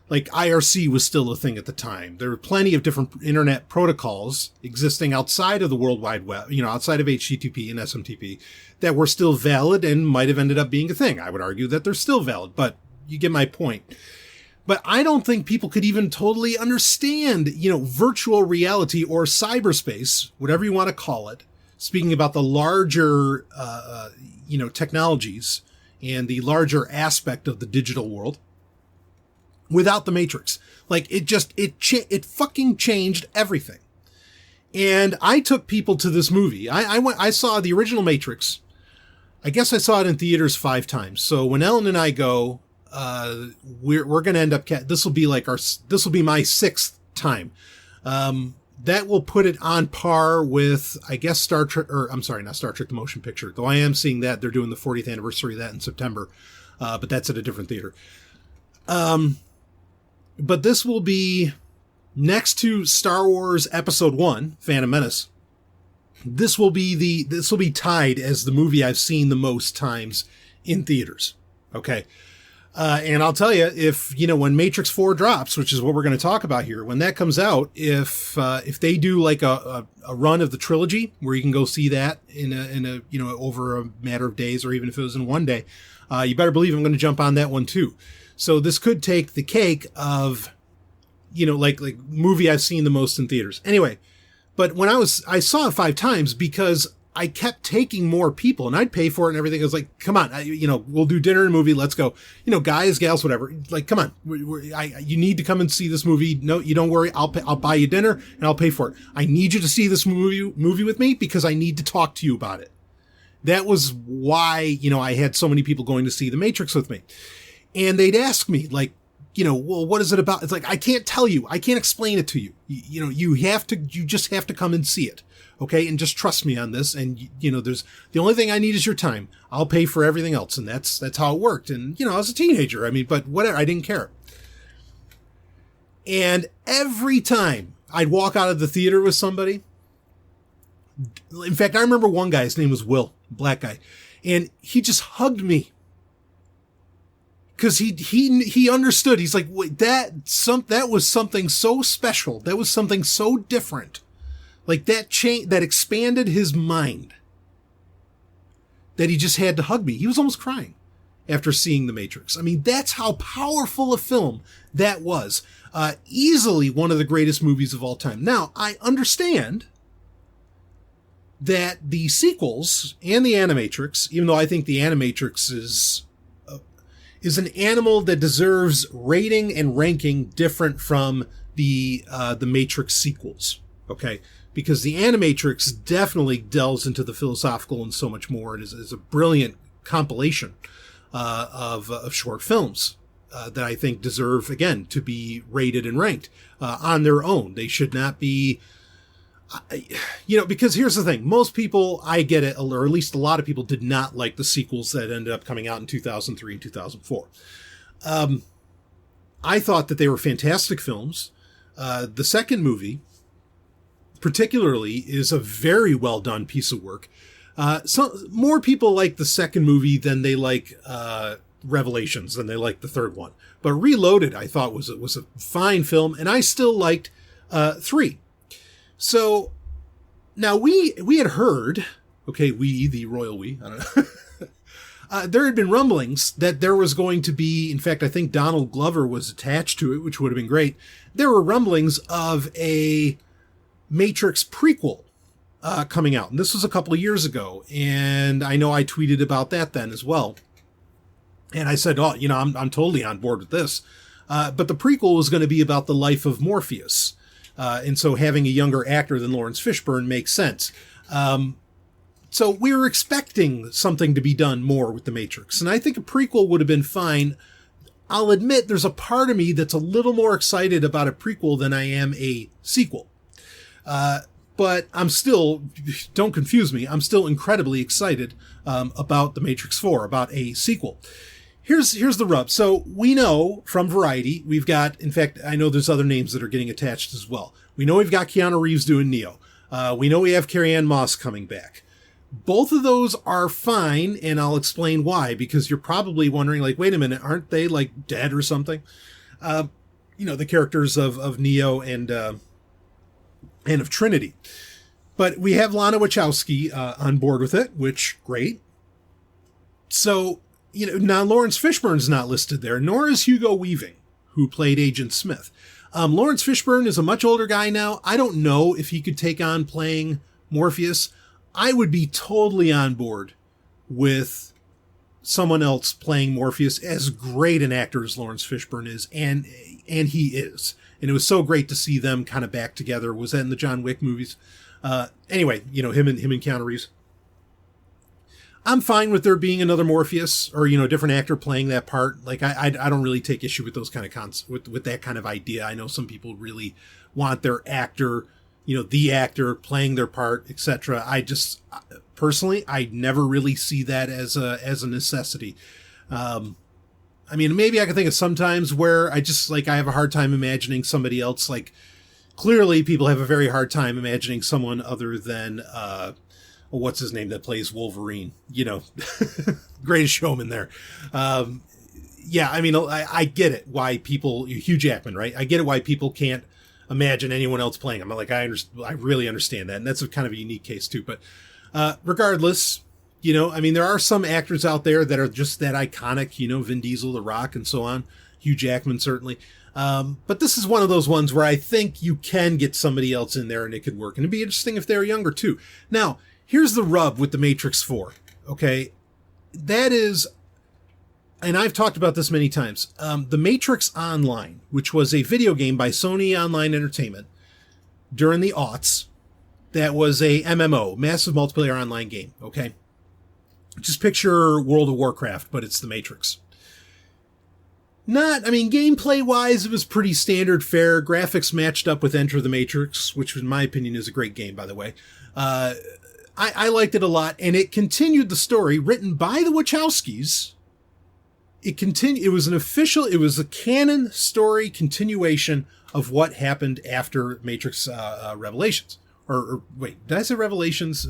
Like IRC was still a thing at the time. There were plenty of different internet protocols existing outside of the World Wide Web, outside of HTTP and SMTP that were still valid and might have ended up being a thing. I would argue that they're still valid, but you get my point. But I don't think people could even totally understand, virtual reality or cyberspace, whatever you want to call it, speaking about the larger, technologies and the larger aspect of the digital world, without the Matrix. Like, it fucking changed everything. And I took people to this movie. I saw the original Matrix. I guess I saw it in theaters 5 times. So when Ellen and I go, we're going to end up, this will be my 6th time. That will put it on par with, I guess, Star Trek, or I'm sorry, not Star Trek, the motion picture, though I am seeing that. They're doing the 40th anniversary of that in September. But that's at a different theater. But this will be next to Star Wars Episode 1, Phantom Menace. This will be tied as the movie I've seen the most times in theaters. Okay. And I'll tell you, if, when Matrix 4 drops, which is what we're going to talk about here, when that comes out, if they do like a run of the trilogy where you can go see that in a over a matter of days, or even if it was in one day, you better believe I'm going to jump on that one too. So this could take the cake of, like movie I've seen the most in theaters. Anyway, but when I saw it 5 times because I kept taking more people and I'd pay for it and everything. I was like, come on, we'll do dinner and movie. Let's go. Guys, gals, whatever. Like, come on. You need to come and see this movie. No, you don't worry. I'll buy you dinner and I'll pay for it. I need you to see this movie with me because I need to talk to you about it. That was why, I had so many people going to see The Matrix with me. And they'd ask me, like, well, what is it about? It's like, I can't tell you. I can't explain it to you. You just have to come and see it. Okay. And just trust me on this. And, the only thing I need is your time. I'll pay for everything else. And that's how it worked. And, I was a teenager. I mean, but whatever, I didn't care. And every time I'd walk out of the theater with somebody, in fact, I remember one guy, his name was Will, black guy, and he just hugged me. Cause he understood. He's like, wait, that was something so special. That was something so different. Like that expanded his mind that he just had to hug me. He was almost crying after seeing The Matrix. I mean, that's how powerful a film that was. Easily one of the greatest movies of all time. Now, I understand that the sequels and the Animatrix, even though I think the Animatrix is an animal that deserves rating and ranking different from the Matrix sequels. Okay. Because the Animatrix definitely delves into the philosophical and so much more. It is a brilliant compilation, of short films, that I think deserve, again, to be rated and ranked, on their own. They should not be, because here's the thing. Most people, I get it, or at least a lot of people did not like the sequels that ended up coming out in 2003 and 2004. I thought that they were fantastic films. The second movie, particularly, is a very well done piece of work. So more people like the second movie than they like, Revelations, than they like the third one. But Reloaded, I thought was a fine film, and I still liked, 3. So now we had heard, okay, the royal we, I don't know. There had been rumblings that there was going to be, in fact, I think Donald Glover was attached to it, which would have been great. There were rumblings of a Matrix prequel coming out. And this was a couple of years ago. And I know I tweeted about that then as well. And I said, oh, I'm totally on board with this. But the prequel was going to be about the life of Morpheus. And so having a younger actor than Lawrence Fishburne makes sense. So we were expecting something to be done more with The Matrix, and I think a prequel would have been fine. I'll admit there's a part of me that's a little more excited about a prequel than I am a sequel. But I'm still, don't confuse me, I'm still incredibly excited about The Matrix 4, about a sequel. Here's the rub. So we know from Variety, we've got, in fact, I know there's other names that are getting attached as well. We know we've got Keanu Reeves doing Neo. We know we have Carrie-Anne Moss coming back. Both of those are fine, and I'll explain why, because you're probably wondering, like, wait a minute, aren't they, like, dead or something? The characters of Neo and of Trinity. But we have Lana Wachowski on board with it, which, great. So, now Lawrence Fishburne's not listed there, nor is Hugo Weaving, who played Agent Smith. Lawrence Fishburne is a much older guy now. I don't know if he could take on playing Morpheus. I would be totally on board with someone else playing Morpheus, as great an actor as Lawrence Fishburne is, and he is. And it was so great to see them kind of back together. Was that in the John Wick movies? Anyway, him and Keanu Reeves. I'm fine with there being another Morpheus or, a different actor playing that part. Like, I don't really take issue with those kind of with that kind of idea. I know some people really want their actor, the actor playing their part, etc. I just, personally, I never really see that as a necessity. Maybe I can think of sometimes where I have a hard time imagining somebody else. Like, clearly people have a very hard time imagining someone other than, what's his name that plays Wolverine? Greatest Showman there. I get it why people, Hugh Jackman, right? I get it why people can't imagine anyone else playing him. I really understand that. And that's a kind of a unique case too. But regardless, there are some actors out there that are just that iconic, Vin Diesel, The Rock, and so on. Hugh Jackman, certainly. But this is one of those ones where I think you can get somebody else in there and it could work. And it'd be interesting if they're younger too. Now, here's the rub with The Matrix 4. Okay. That is, and I've talked about this many times, The Matrix Online, which was a video game by Sony Online Entertainment during the aughts, that was a MMO, massive multiplayer online game, okay? Just picture World of Warcraft, but it's The Matrix. Gameplay-wise, it was pretty standard fare. Graphics matched up with Enter the Matrix, which in my opinion is a great game, by the way. I liked it a lot, and it continued the story written by the Wachowskis. It was a canon story continuation of what happened after Matrix Revelations. Or wait, did I say Revelations?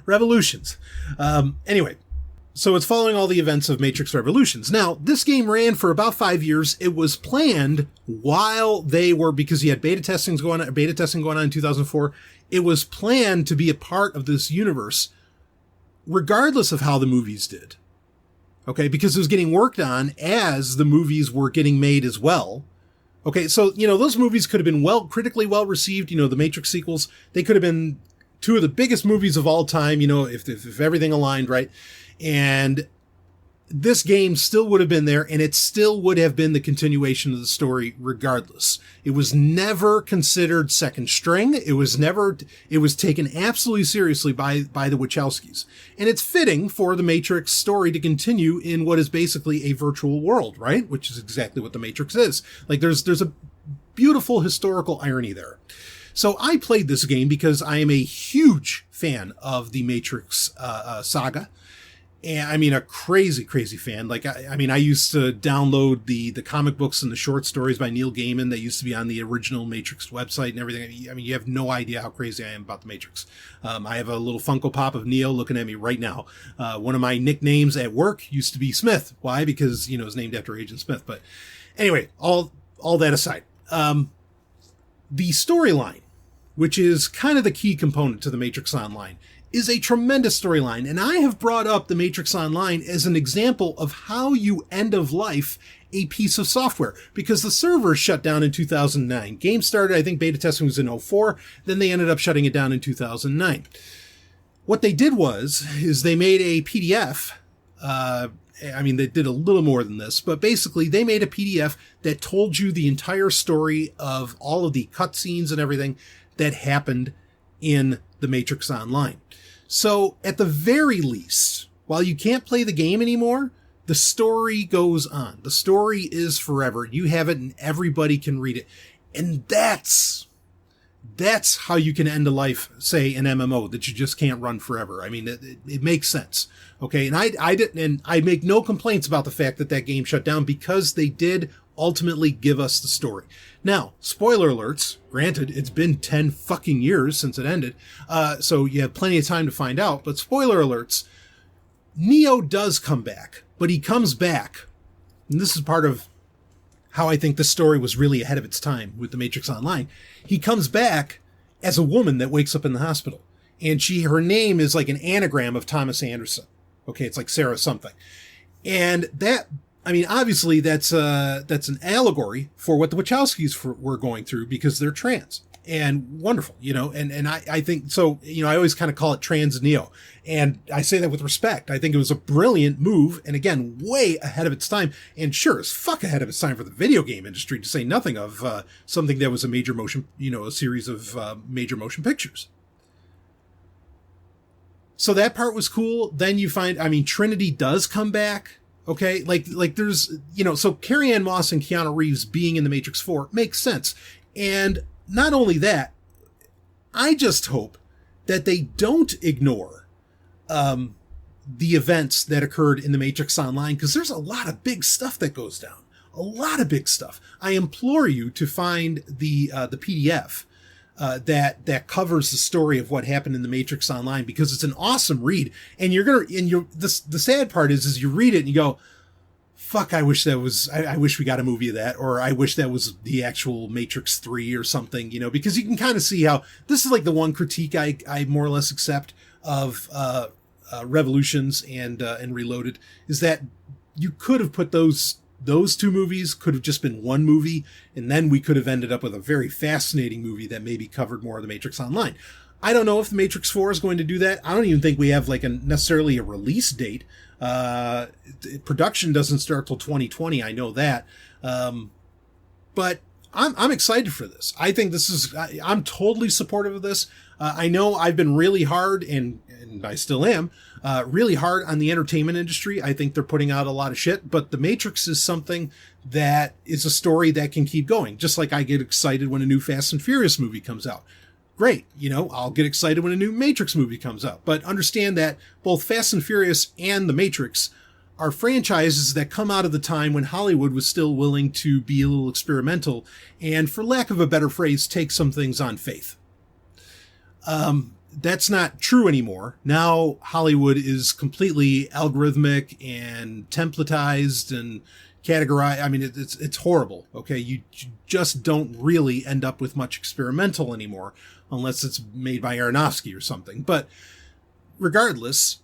Revolutions. Anyway, so it's following all the events of Matrix Revolutions. Now, this game ran for about 5 years. It was planned while because you had beta testing going on in 2004. It was planned to be a part of this universe, regardless of how the movies did. Okay, because it was getting worked on as the movies were getting made as well. Okay, so, those movies could have been critically well received. The Matrix sequels, they could have been two of the biggest movies of all time, if everything aligned, right? And this game still would have been there, and it still would have been the continuation of the story regardless. It was never considered second string. It was taken absolutely seriously by the Wachowskis. And it's fitting for the Matrix story to continue in what is basically a virtual world, right? Which is exactly what the Matrix is. Like, there's a beautiful historical irony there. So I played this game because I am a huge fan of the Matrix saga. And a crazy, crazy fan. Like, I used to download the comic books and the short stories by Neil Gaiman that used to be on the original Matrix website and everything. You have no idea how crazy I am about the Matrix. I have a little Funko Pop of Neo looking at me right now. One of my nicknames at work used to be Smith. Why? Because, it's named after Agent Smith. But anyway, all that aside, the storyline, which is kind of the key component to the Matrix Online, is a tremendous storyline. And I have brought up the Matrix Online as an example of how you end of life a piece of software, because the servers shut down in 2009. Game started, I think beta testing was in 2004. Then they ended up shutting it down in 2009. What they did is they made a PDF. They did a little more than this, but basically they made a PDF that told you the entire story of all of the cutscenes and everything that happened in the Matrix Online. So at the very least, while you can't play the game anymore, the story goes on. The story is forever. You have it and everybody can read it. And that's how you can end a life, say, an MMO that you just can't run forever. I mean, it makes sense. Okay. And I didn't, and I make no complaints about the fact that game shut down, because they did ultimately give us the story. Now, spoiler alerts, granted, it's been 10 fucking years since it ended. So you have plenty of time to find out, but spoiler alerts, Neo does come back, but he comes back. And this is part of how I think the story was really ahead of its time with The Matrix Online. He comes back as a woman that wakes up in the hospital, and her name is like an anagram of Thomas Anderson. Okay. It's like Sarah something. And that, I mean, obviously that's an allegory for what the Wachowskis were going through, because they're trans, and wonderful, and I think so, I always kind of call it trans Neo, and I say that with respect. I think it was a brilliant move, and again, way ahead of its time, and sure as fuck ahead of its time for the video game industry, to say nothing of something that was a major motion, a series of major motion pictures. So that part was cool. Then you find, I mean, Trinity does come back. Okay, like there's, so Carrie-Anne Moss and Keanu Reeves being in The Matrix 4 makes sense. And not only that, I just hope that they don't ignore the events that occurred in The Matrix Online, because there's a lot of big stuff that goes down. A lot of big stuff. I implore you to find the PDF that covers the story of what happened in The Matrix Online, because it's an awesome read. And the sad part is you read it and you go, fuck, I wish we got a movie of that, or I wish that was the actual Matrix 3 or something, because you can kind of see how this is like the one critique I more or less accept of Revolutions and Reloaded, is that you could have put those two movies could have just been one movie, and then we could have ended up with a very fascinating movie that maybe covered more of The Matrix Online. I don't know if The Matrix 4 is going to do that. I don't even think we have necessarily a release date. Production doesn't start till 2020. I know that. But I'm excited for this. I think I'm totally supportive of this. I know I've been really hard, and I still am, really hard on the entertainment industry. I think they're putting out a lot of shit, but The Matrix is something that is a story that can keep going. Just like I get excited when a new Fast and Furious movie comes out. Great. I'll get excited when a new Matrix movie comes out, but understand that both Fast and Furious and The Matrix are franchises that come out of the time when Hollywood was still willing to be a little experimental and, for lack of a better phrase, take some things on faith. That's not true anymore. Now Hollywood is completely algorithmic and templatized and categorized. I mean, it's horrible. Okay. You just don't really end up with much experimental anymore, unless it's made by Aronofsky or something. But regardless,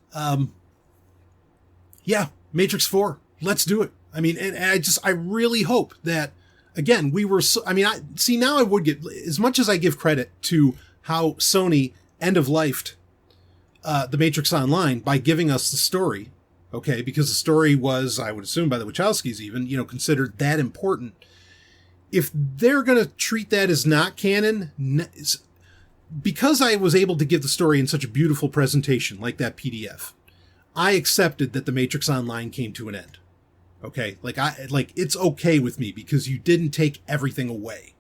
yeah, Matrix 4, let's do it. I mean, and I really hope that, again, now I would get, as much as I give credit to how Sony end-of-lifed The Matrix Online by giving us the story, okay, because the story was, I would assume by the Wachowskis even, considered that important. If they're going to treat that as not canon, because I was able to give the story in such a beautiful presentation like that PDF, I accepted that The Matrix Online came to an end. Okay? It's okay with me because you didn't take everything away.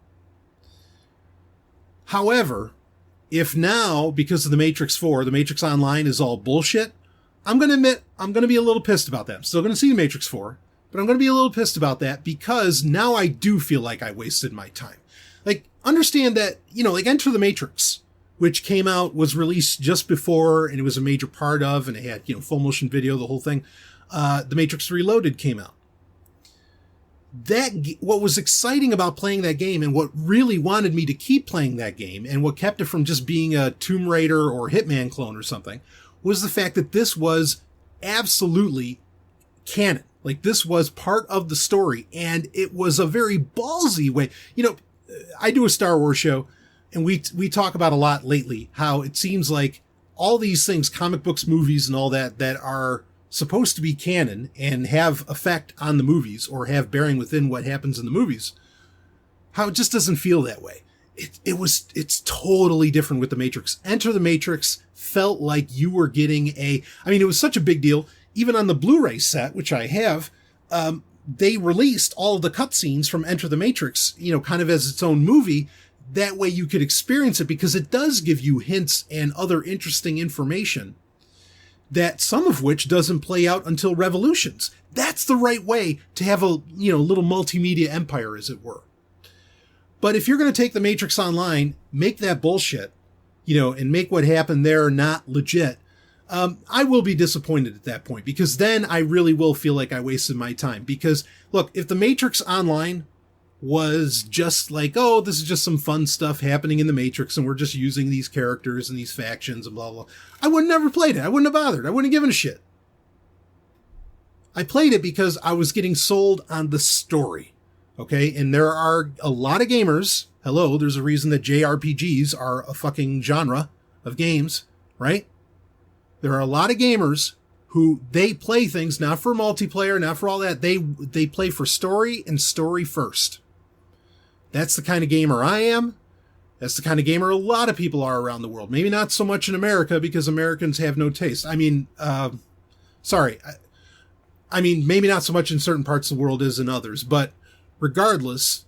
However, if now, because of The Matrix 4, The Matrix Online is all bullshit, I'm going to admit, I'm going to be a little pissed about that. I'm still going to see The Matrix 4, but I'm going to be a little pissed about that, because now I do feel like I wasted my time. Understand that, Enter the Matrix, which was released just before, and it was a major part of, and it had, full motion video, the whole thing. The Matrix Reloaded came out. What was exciting about playing that game, and what really wanted me to keep playing that game, and what kept it from just being a Tomb Raider or Hitman clone or something, was the fact that this was absolutely canon. This was part of the story, and it was a very ballsy way. I do a Star Wars show, and we talk about a lot lately how it seems like all these things, comic books, movies, and all that are supposed to be canon and have effect on the movies or have bearing within what happens in the movies, how it just doesn't feel that way. it's totally different with the Matrix. Enter the Matrix felt like you were getting it was such a big deal. Even on the Blu-ray set, which I have, they released all of the cutscenes from Enter the Matrix, kind of as its own movie. That way you could experience it, because it does give you hints and other interesting information that some of which doesn't play out until Revolutions. That's the right way to have a, little multimedia empire, as it were. But if you're going to take the Matrix Online, make that bullshit, and make what happened there not legit, I will be disappointed at that point, because then I really will feel like I wasted my time. Because, look, if the Matrix Online was just like, oh, this is just some fun stuff happening in the Matrix, and we're just using these characters and these factions and blah, blah, blah, I would have never played it. I wouldn't have bothered. I wouldn't have given a shit. I played it because I was getting sold on the story. Okay, and there are a lot of gamers. Hello, there's a reason that JRPGs are a fucking genre of games, right? There are a lot of gamers who they play things not for multiplayer, not for all that. They play for story and story first. That's the kind of gamer I am. That's the kind of gamer a lot of people are around the world. Maybe not so much in America, because Americans have no taste. Maybe not so much in certain parts of the world as in others, but regardless,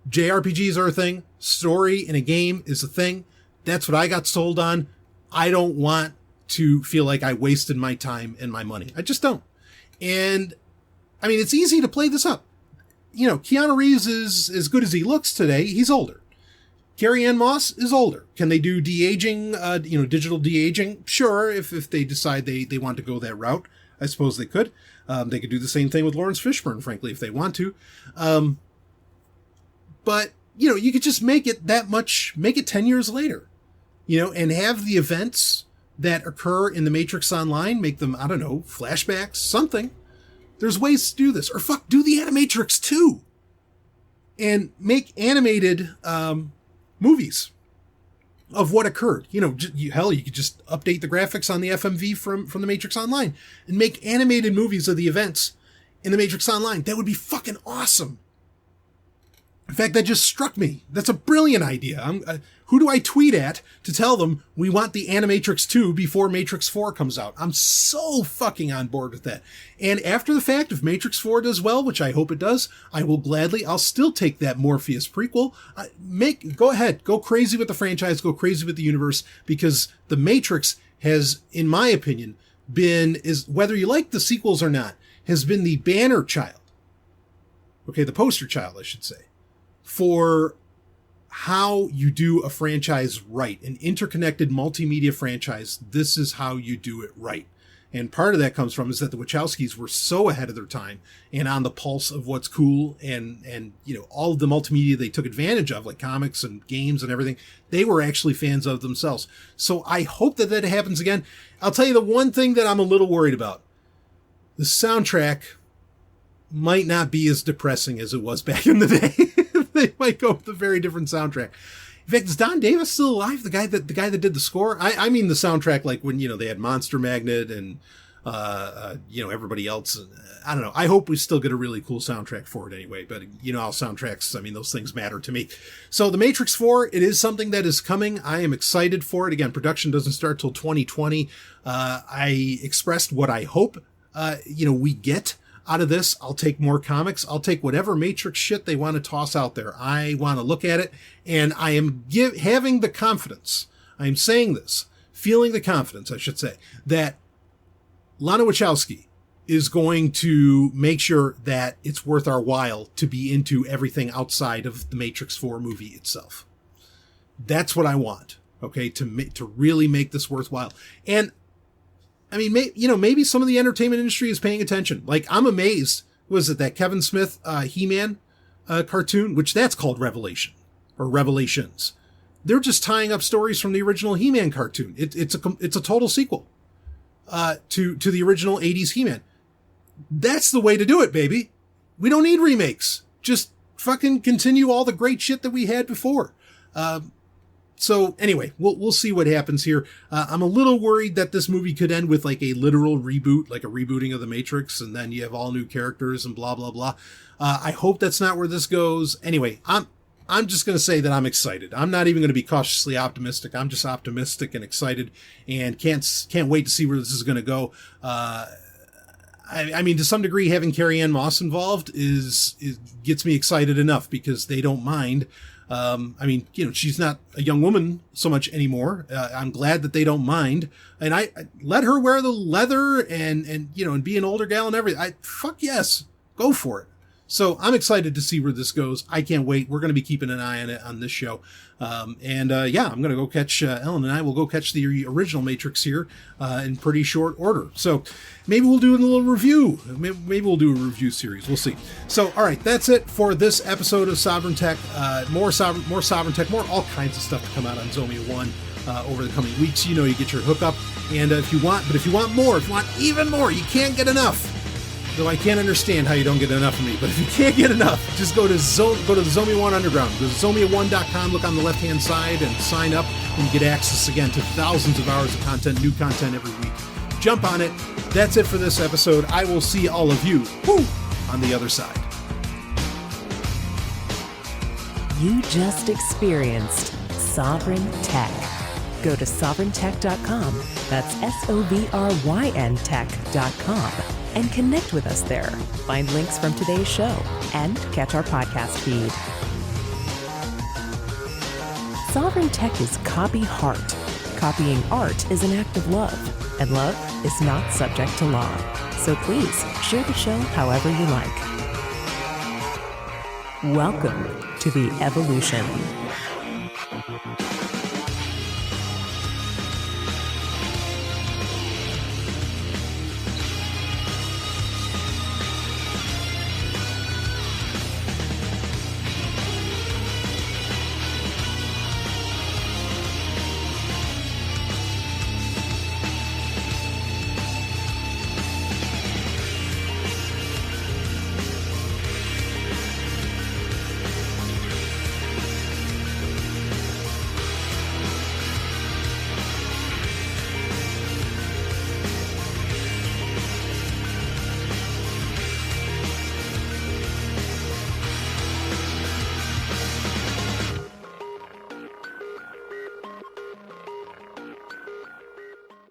JRPGs are a thing. Story in a game is a thing. That's what I got sold on. I don't want to feel like I wasted my time and my money. I just don't. And it's easy to play this up. Keanu Reeves is as good as he looks today. He's older. Carrie Ann Moss is older. Can they do de-aging, digital de-aging? Sure, if they decide they want to go that route. I suppose they could. They could do the same thing with Lawrence Fishburne, frankly, if they want to. But, you could just make it 10 years later, and have the events that occur in the Matrix Online, make them, I don't know, flashbacks, something. There's ways to do this. Or do the Animatrix 2. And make animated movies of what occurred. Hell, you could just update the graphics on the FMV from the Matrix Online and make animated movies of the events in the Matrix Online. That would be fucking awesome. In fact, that just struck me. That's a brilliant idea. Who do I tweet at to tell them we want the Animatrix 2 before Matrix 4 comes out? I'm so fucking on board with that. And after the fact, if Matrix 4 does well, which I hope it does, I'll still take that Morpheus prequel. Go ahead, go crazy with the franchise, go crazy with the universe, because the Matrix has, in my opinion, whether you like the sequels or not, has been the banner child. Okay, the poster child, I should say, for how you do a franchise right, an interconnected multimedia franchise. This is how you do it right. And part of that comes from is that the Wachowskis were so ahead of their time and on the pulse of what's cool, and all of the multimedia they took advantage of, like comics and games and everything, they were actually fans of themselves. So I hope that happens again. I'll tell you the one thing that I'm a little worried about. The soundtrack might not be as depressing as it was back in the day. They might go with a very different soundtrack. In fact, is Don Davis still alive? The guy that did the score? I mean the soundtrack, like when, they had Monster Magnet and, everybody else. I don't know. I hope we still get a really cool soundtrack for it anyway. But how soundtracks, those things matter to me. So The Matrix 4, it is something that is coming. I am excited for it. Again, production doesn't start till 2020. I expressed what I hope, we get out of this. I'll take more comics. I'll take whatever Matrix shit they want to toss out there. I want to look at it, and I am having the confidence. I am saying this, feeling the confidence, I should say, that Lana Wachowski is going to make sure that it's worth our while to be into everything outside of the Matrix 4 movie itself. That's what I want, okay, to really make this worthwhile. And maybe some of the entertainment industry is paying attention. Like, I'm amazed. Was it that Kevin Smith He-Man cartoon, which that's called Revelation or Revelations? They're just tying up stories from the original He-Man cartoon. It's a total sequel to the original 80s He-Man. That's the way to do it, baby. We don't need remakes. Just fucking continue all the great shit that we had before. So anyway, we'll see what happens here. I'm a little worried that this movie could end with like a literal reboot, like a rebooting of the Matrix, and then you have all new characters and blah, blah, blah. I hope that's not where this goes. Anyway, I'm just going to say that I'm excited. I'm not even going to be cautiously optimistic. I'm just optimistic and excited, and can't wait to see where this is going to go. I mean, to some degree, having Carrie-Anne Moss involved gets me excited enough, because they don't mind. I mean, she's not a young woman so much anymore. I'm glad that they don't mind, and I let her wear the leather and be an older gal and everything. Fuck yes, go for it. So I'm excited to see where this goes. I can't wait. We're going to be keeping an eye on it on this show. I'm going to go catch, Ellen and I will go catch the original Matrix here in pretty short order. So maybe we'll do a little review. Maybe we'll do a review series. We'll see. So, all right, that's it for this episode of Sovryn Tech. More Sovryn Tech, more all kinds of stuff to come out on Zomia 1 over the coming weeks. You get your hookup. And if you want even more, you can't get enough. Though I can't understand how you don't get enough of me, but if you can't get enough, just go to the Zomia 1 Underground. Go to Zomia1.com, look on the left-hand side, and sign up, and you get access again to thousands of hours of content, new content every week. Jump on it. That's it for this episode. I will see all of you on the other side. You just experienced Sovryn Tech. Go to sovryntech.com. That's SOVRYN tech.com. And connect with us there. Find links from today's show and catch our podcast feed. Sovryn Tech is copy heart. Copying art is an act of love, and love is not subject to law. So please share the show however you like. Welcome to the evolution.